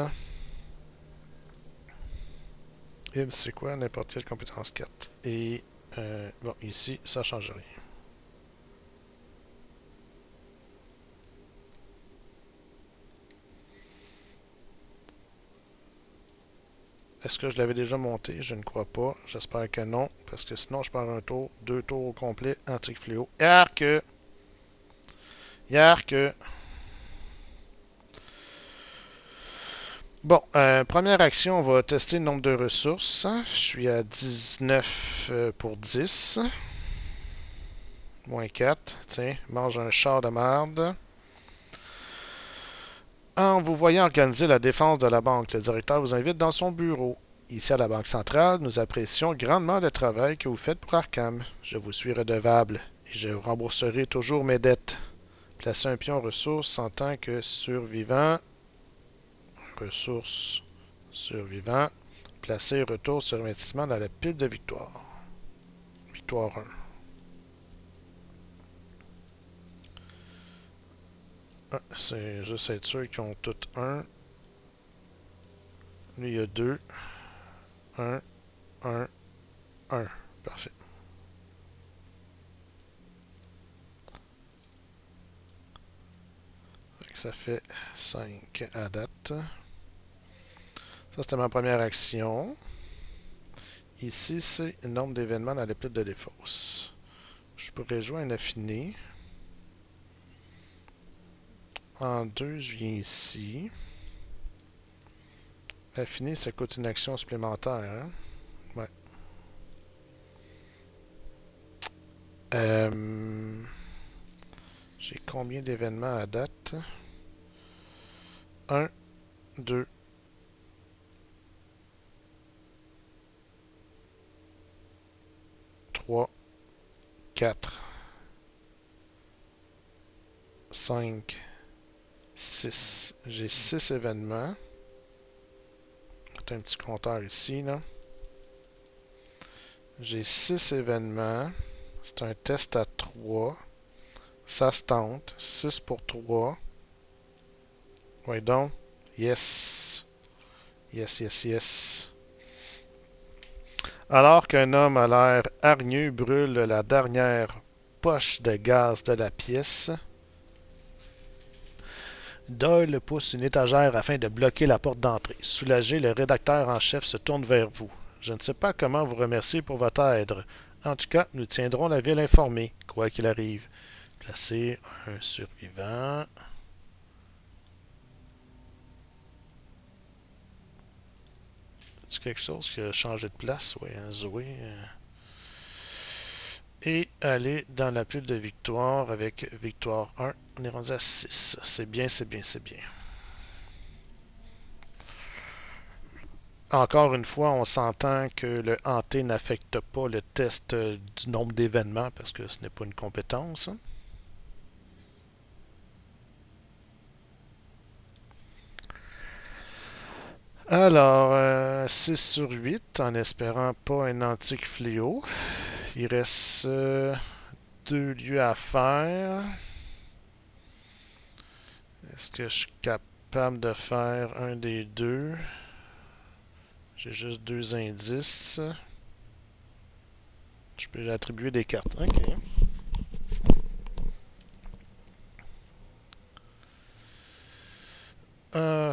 Ibs, c'est quoi? N'importe quelle compétence 4. Et, bon, ici, ça change rien. Est-ce que je l'avais déjà monté? Je ne crois pas. J'espère que non, parce que sinon je perds un tour, deux tours au complet, antique fléau. Yark! Yark! Bon, première action, on va tester le nombre de ressources. Je suis à 19 pour 10. Moins 4. Tiens, mange un char de merde. En vous voyant organiser la défense de la banque, le directeur vous invite dans son bureau. Ici à la Banque centrale, nous apprécions grandement le travail que vous faites pour Arkham. Je vous suis redevable et je rembourserai toujours mes dettes. Placez un pion ressources en tant que survivant. Ressources survivant. Placez retour sur investissement dans la pile de victoire. Victoire 1. Ah, c'est juste être sûr qu'ils ont tous un. Lui, il y a 2. 1, 1, 1. Parfait. Ça fait 5 à date. Ça, c'était ma première action. Ici, c'est le nombre d'événements dans les pile de défausse. Je pourrais jouer un affiné. En 2, je viens ici. Affiner, ça coûte une action supplémentaire. Hein? Ouais. J'ai combien d'événements à date? 1, 2, 3, 4, 5, 6. J'ai 6 événements. C'est un petit compteur ici, là. J'ai 6 événements. C'est un test à 3. Ça se tente. 6 pour 3. Ouais donc. Yes. Yes, yes, yes. Alors qu'un homme à l'air hargneux brûle la dernière poche de gaz de la pièce, Doyle pousse une étagère afin de bloquer la porte d'entrée. Soulagé, le rédacteur en chef se tourne vers vous. Je ne sais pas comment vous remercier pour votre aide. En tout cas, nous tiendrons la ville informée, quoi qu'il arrive. Placez un survivant. C'est quelque chose qui a changé de place, oui, hein, Zoé. Et aller dans la pile de victoire avec victoire 1. On est rendu à 6. C'est bien, c'est bien, c'est bien. Encore une fois, on s'entend que le hanté n'affecte pas le test du nombre d'événements parce que ce n'est pas une compétence. Alors, 6 sur 8 en espérant pas un antique fléau. Il reste 2 lieux à faire. Est-ce que je suis capable de faire un des deux? J'ai juste 2 indices. Je peux attribuer des cartes. Ok.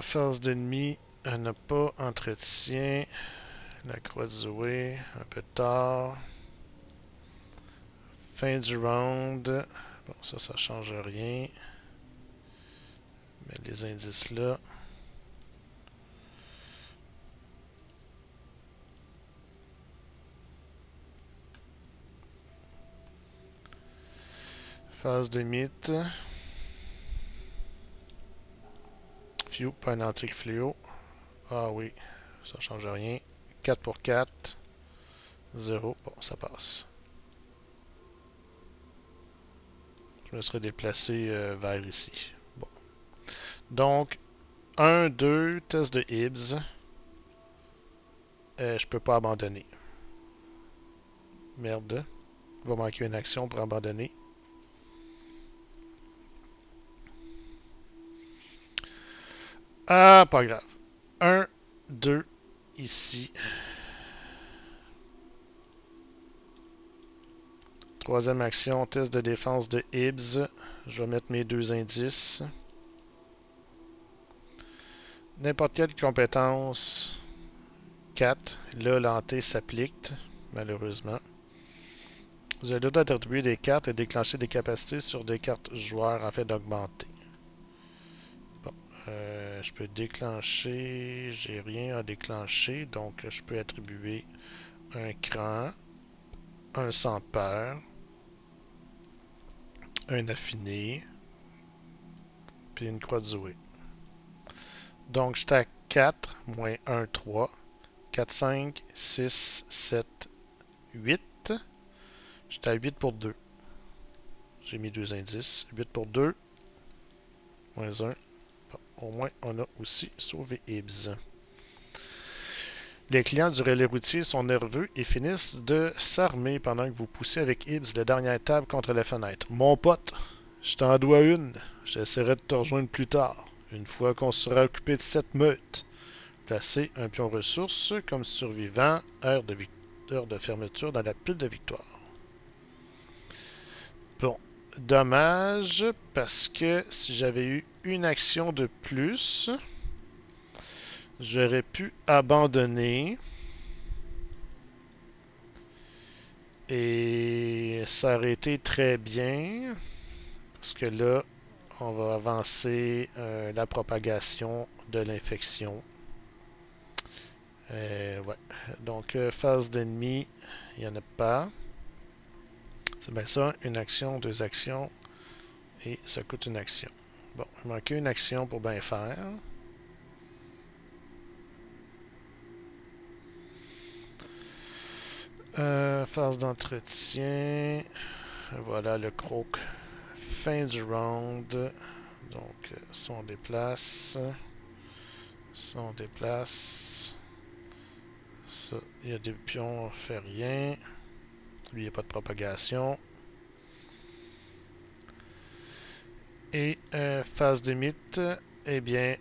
Force d'ennemi, elle n'a pas entretien. La croix de Zoé, un peu tard. Fin du round. Bon, ça change rien. Mais les indices là. Phase de mythe. Few, pas un antique fléau. Ah oui, ça change rien. 4 pour 4. 0. Bon, ça passe. Je me serais déplacé vers ici. Bon. Donc, 1, 2, test de Hibbs. Je peux pas abandonner. Merde. Il va manquer une action pour abandonner. Ah, pas grave. 1, 2, ici. Troisième action, test de défense de Hibbs. Je vais mettre mes deux indices. N'importe quelle compétence 4. Là, l'anté s'applique, malheureusement. Vous avez le droit d'attribuer des cartes et déclencher des capacités sur des cartes joueurs afin d'augmenter. Bon, je peux déclencher. J'ai rien à déclencher, donc je peux attribuer un cran, un sans peur, un affiné, puis une croix de Zoé. Donc, j'étais à 4, moins 1, 3. 4, 5, 6, 7, 8. J'étais à 8 pour 2. J'ai mis deux indices. 8 pour 2, moins 1. Bon, au moins, on a aussi sauvé Hibbs. Les clients du relais routier sont nerveux et finissent de s'armer pendant que vous poussez avec Hibbs la dernière table contre la fenêtre. Mon pote, je t'en dois une. J'essaierai de te rejoindre plus tard, une fois qu'on sera occupé de cette meute. Placez un pion ressources comme survivant, heure de fermeture dans la pile de victoire. Bon, dommage, parce que si j'avais eu une action de plus, j'aurais pu abandonner. Et ça aurait été très bien, parce que là, on va avancer la propagation de l'infection. Ouais. Donc, phase d'ennemi, il n'y en a pas. C'est bien ça, une action, deux actions, et ça coûte une action. Bon, il manquait une action pour bien faire. Phase d'entretien. Voilà le croc. Fin du round. Donc, ça on déplace. Ça on déplace. Ça, il y a des pions, on fait rien. Lui, il n'y a pas de propagation. Et phase de mythe, eh bien,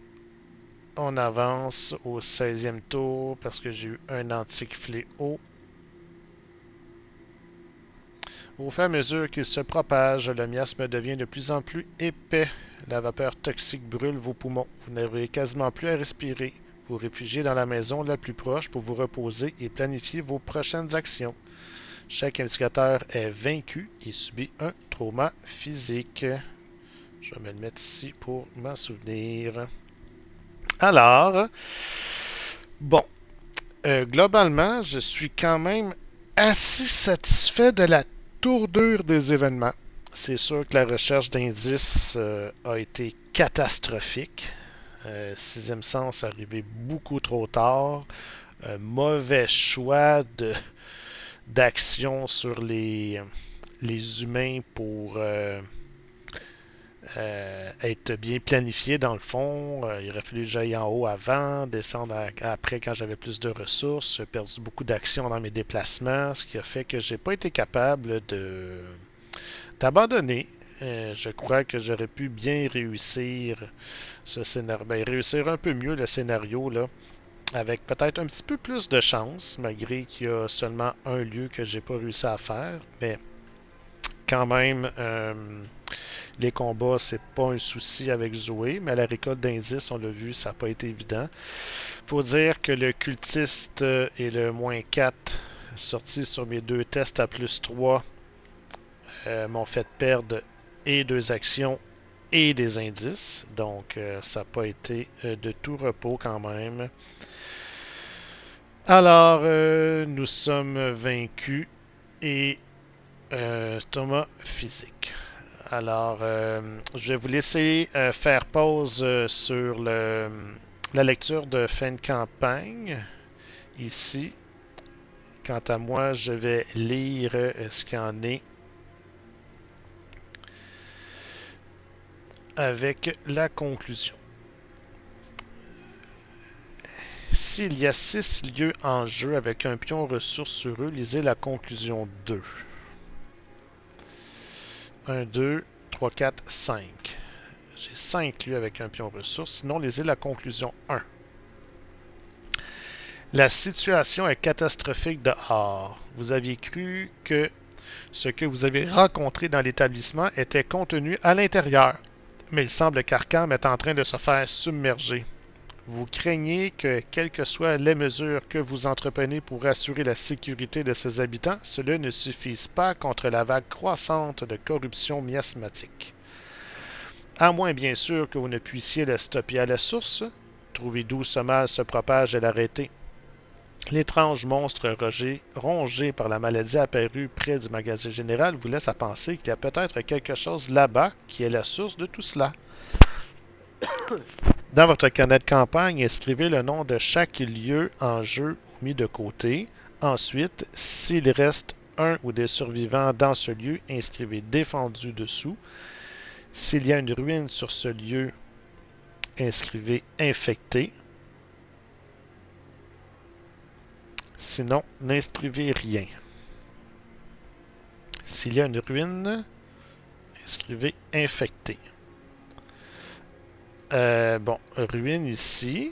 on avance au 16e tour parce que j'ai eu un antique fléau. Au fur et à mesure qu'il se propage, le miasme devient de plus en plus épais. La vapeur toxique brûle vos poumons. Vous n'avez quasiment plus à respirer. Vous réfugiez dans la maison la plus proche pour vous reposer et planifier vos prochaines actions. Chaque indicateur est vaincu et subit un trauma physique. Je vais me le mettre ici pour m'en souvenir. Alors, bon, globalement, je suis quand même assez satisfait de la tournure des événements. C'est sûr que la recherche d'indices a été catastrophique. Sixième sens arrivé beaucoup trop tard. Mauvais choix d'action sur les humains pour être bien planifié dans le fond. Il aurait fallu que j'aille en haut avant, descendre après quand j'avais plus de ressources. J'ai perdu beaucoup d'actions dans mes déplacements, ce qui a fait que j'ai pas été capable d'abandonner. Je crois que j'aurais pu bien réussir ce scénario, ben, réussir un peu mieux le scénario là, avec peut-être un petit peu plus de chance, malgré qu'il y a seulement un lieu que j'ai pas réussi à faire. Mais quand même, les combats, c'est pas un souci avec Zoé, mais la récolte d'indices, on l'a vu, ça n'a pas été évident. Faut dire que le cultiste et le moins 4 sortis sur mes deux tests à plus 3 m'ont fait perdre et deux actions et des indices. Donc, ça n'a pas été de tout repos quand même. Alors, nous sommes vaincus et Thomas physique. Alors, je vais vous laisser faire pause sur la lecture de fin de campagne ici. Quant à moi, je vais lire ce qu'il y en est avec la conclusion. S'il y a 6 lieux en jeu avec un pion ressource sur eux, lisez la conclusion 2. 1, 2, 3, 4, 5. J'ai 5 lieux avec un pion ressource, sinon lisez la conclusion 1. La situation est catastrophique dehors. Vous aviez cru que ce que vous avez rencontré dans l'établissement était contenu à l'intérieur, mais il semble qu'Arkham est en train de se faire submerger. Vous craignez que, quelles que soient les mesures que vous entreprenez pour assurer la sécurité de ses habitants, cela ne suffise pas contre la vague croissante de corruption miasmatique. À moins bien sûr que vous ne puissiez le stopper à la source, trouver d'où ce mal se propage et l'arrêter. L'étrange monstre rongé par la maladie apparu près du magasin général vous laisse à penser qu'il y a peut-être quelque chose là-bas qui est la source de tout cela. Dans votre carnet de campagne, inscrivez le nom de chaque lieu en jeu mis de côté. Ensuite, s'il reste un ou des survivants dans ce lieu, inscrivez défendu dessous. S'il y a une ruine sur ce lieu, inscrivez infecté. Sinon, n'inscrivez rien. S'il y a une ruine, inscrivez infecté. Bon, ruine ici.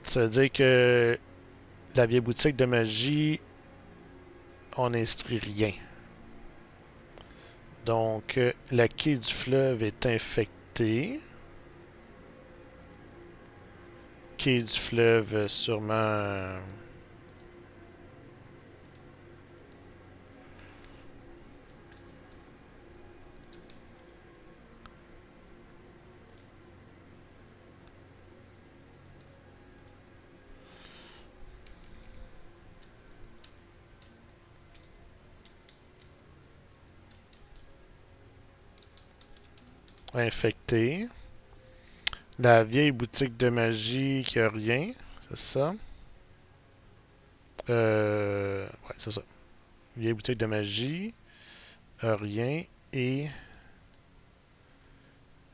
Ça veut dire que la vieille boutique de magie, on n'inscrit rien. Donc, la quai du fleuve est infectée. Quai du fleuve, sûrement. Infectée. La vieille boutique de magie qui a rien, c'est ça? Ouais, c'est ça. Vieille boutique de magie, rien, et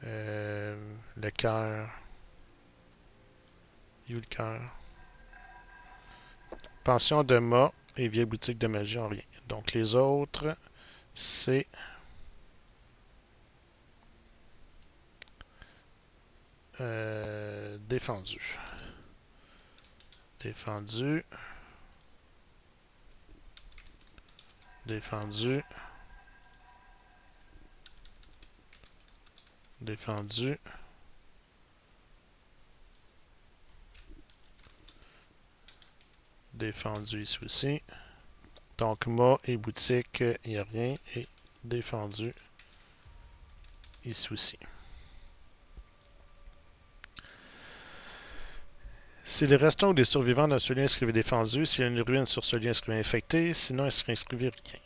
le cœur. You le cœur. Pension de mât et vieille boutique de magie en rien. Donc les autres, c'est défendu. Défendu. Défendu. Défendu. Défendu ici aussi. Donc mât et boutique, il n'y a rien. Et défendu ici aussi. Si les restants ou des survivants d'un seul lien inscrivez défendu, s'il y a une ruine sur ce lien inscrivez infecté, sinon inscrivez rien.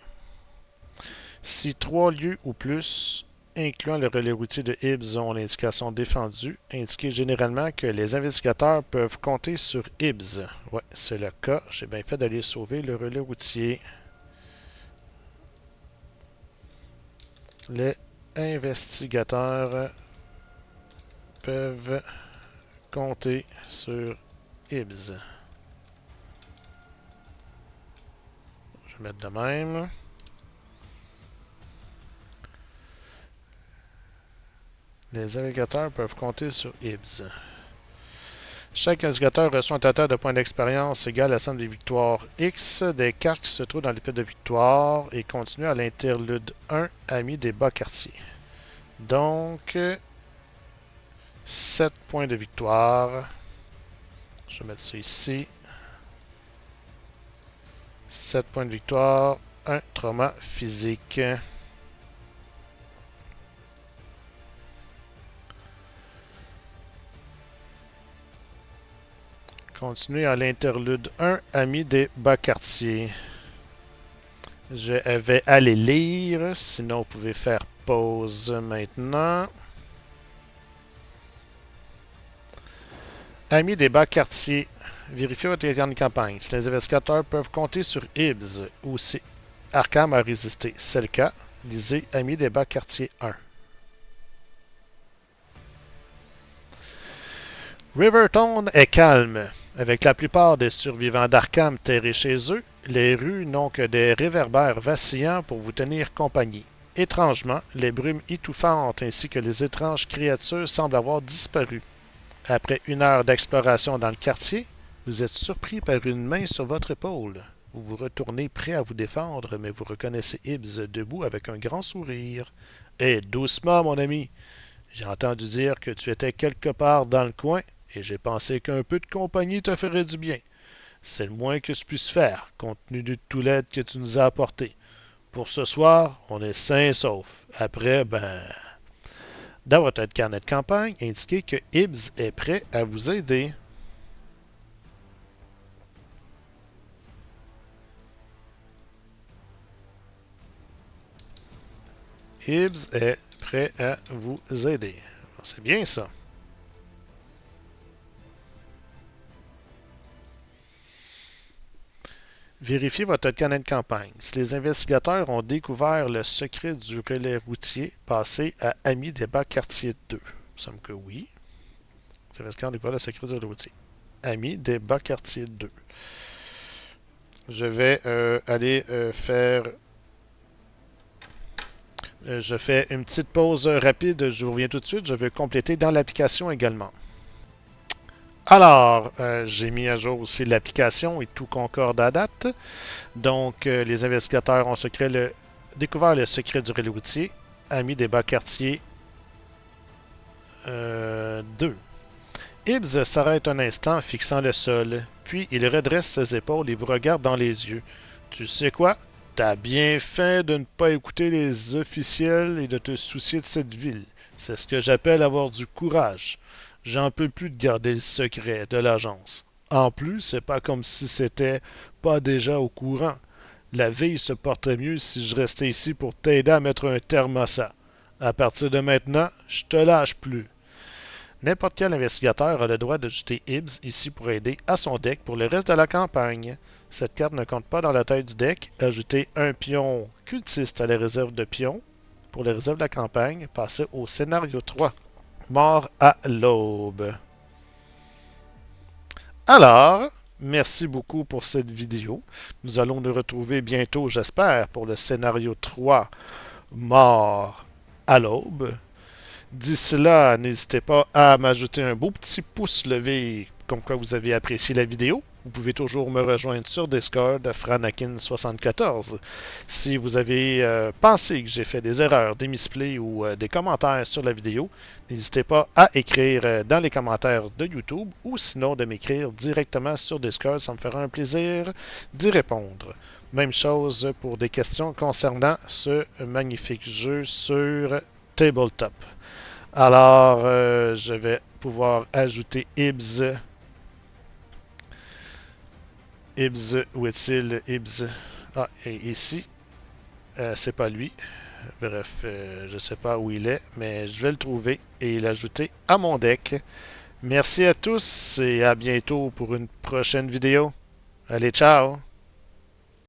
Si 3 lieux ou plus, incluant le relais routier de Hibbs, ont l'indication défendue, indiquez généralement que les investigateurs peuvent compter sur Hibbs. Ouais, c'est le cas. J'ai bien fait d'aller sauver le relais routier. Les investigateurs peuvent compter sur Hibbs. Je vais mettre de même. Les investigateurs peuvent compter sur Hibbs. Chaque investigateur reçoit un total de points d'expérience égal à la somme des victoires X des cartes qui se trouvent dans l'épée de victoire et continue à l'interlude 1, Amis des bas quartiers. Donc, 7 points de victoire. Je vais mettre ça ici. 7 points de victoire, 1 trauma physique. Continuez à l'interlude 1, Amis des bas quartiers. Je vais aller lire. Sinon, vous pouvez faire pause maintenant. Amis des bas quartiers, vérifiez votre dernière campagne. Si les investigateurs peuvent compter sur Hibbs ou si Arkham a résisté. Si c'est le cas, lisez Amis des bas quartiers 1. Riverton est calme. Avec la plupart des survivants d'Arkham terrés chez eux, les rues n'ont que des réverbères vacillants pour vous tenir compagnie. Étrangement, les brumes étouffantes ainsi que les étranges créatures semblent avoir disparu. Après une heure d'exploration dans le quartier, vous êtes surpris par une main sur votre épaule. Vous vous retournez prêt à vous défendre, mais vous reconnaissez Hibbs debout avec un grand sourire. Hé, doucement, mon ami. J'ai entendu dire que tu étais quelque part dans le coin, et j'ai pensé qu'un peu de compagnie te ferait du bien. C'est le moins que je puisse faire, compte tenu de tout l'aide que tu nous as apporté. Pour ce soir, on est sains et saufs. Après, dans votre carnet de campagne, indiquez que Hibbs est prêt à vous aider. Hibbs est prêt à vous aider. C'est bien ça. Vérifiez votre carnet de campagne. Si les investigateurs ont découvert le secret du relais routier, passez à Amis des bas quartier 2. Il me semble que oui. Les investigateurs ont découvert le secret du relais routier. Amis des bas quartier 2. Je vais aller faire. Je fais une petite pause rapide. Je vous reviens tout de suite. Je vais compléter dans l'application également. Alors, j'ai mis à jour aussi l'application et tout concorde à date. Donc, les investigateurs ont découvert le secret du relais routier. Amis des bas quartiers 2. Hibbs s'arrête un instant, fixant le sol. Puis, il redresse ses épaules et vous regarde dans les yeux. Tu sais quoi? T'as bien fait de ne pas écouter les officiels et de te soucier de cette ville. C'est ce que j'appelle avoir du courage. J'en peux plus de garder le secret de l'agence. En plus, c'est pas comme si c'était pas déjà au courant. La ville se porterait mieux si je restais ici pour t'aider à mettre un terme à ça. À partir de maintenant, je te lâche plus. N'importe quel investigateur a le droit d'ajouter Hibbs ici pour aider à son deck pour le reste de la campagne. Cette carte ne compte pas dans la tête du deck. Ajoutez un pion cultiste à la réserve de pions pour les réserves de la campagne. Passez au scénario 3. Mort à l'aube. Alors, merci beaucoup pour cette vidéo. Nous allons nous retrouver bientôt, j'espère, pour le scénario 3, Mort à l'aube. D'ici là, n'hésitez pas à m'ajouter un beau petit pouce levé comme quoi vous avez apprécié la vidéo. Vous pouvez toujours me rejoindre sur Discord, Franakin74. Si vous avez pensé que j'ai fait des erreurs, des misplays ou des commentaires sur la vidéo, n'hésitez pas à écrire dans les commentaires de YouTube ou sinon de m'écrire directement sur Discord. Ça me fera un plaisir d'y répondre. Même chose pour des questions concernant ce magnifique jeu sur Tabletop. Alors, je vais pouvoir ajouter Hibbs. Hibbs, où est-il? Hibbs. Ah, et ici, c'est pas lui. Bref, je sais pas où il est, mais je vais le trouver et l'ajouter à mon deck. Merci à tous et à bientôt pour une prochaine vidéo. Allez, ciao!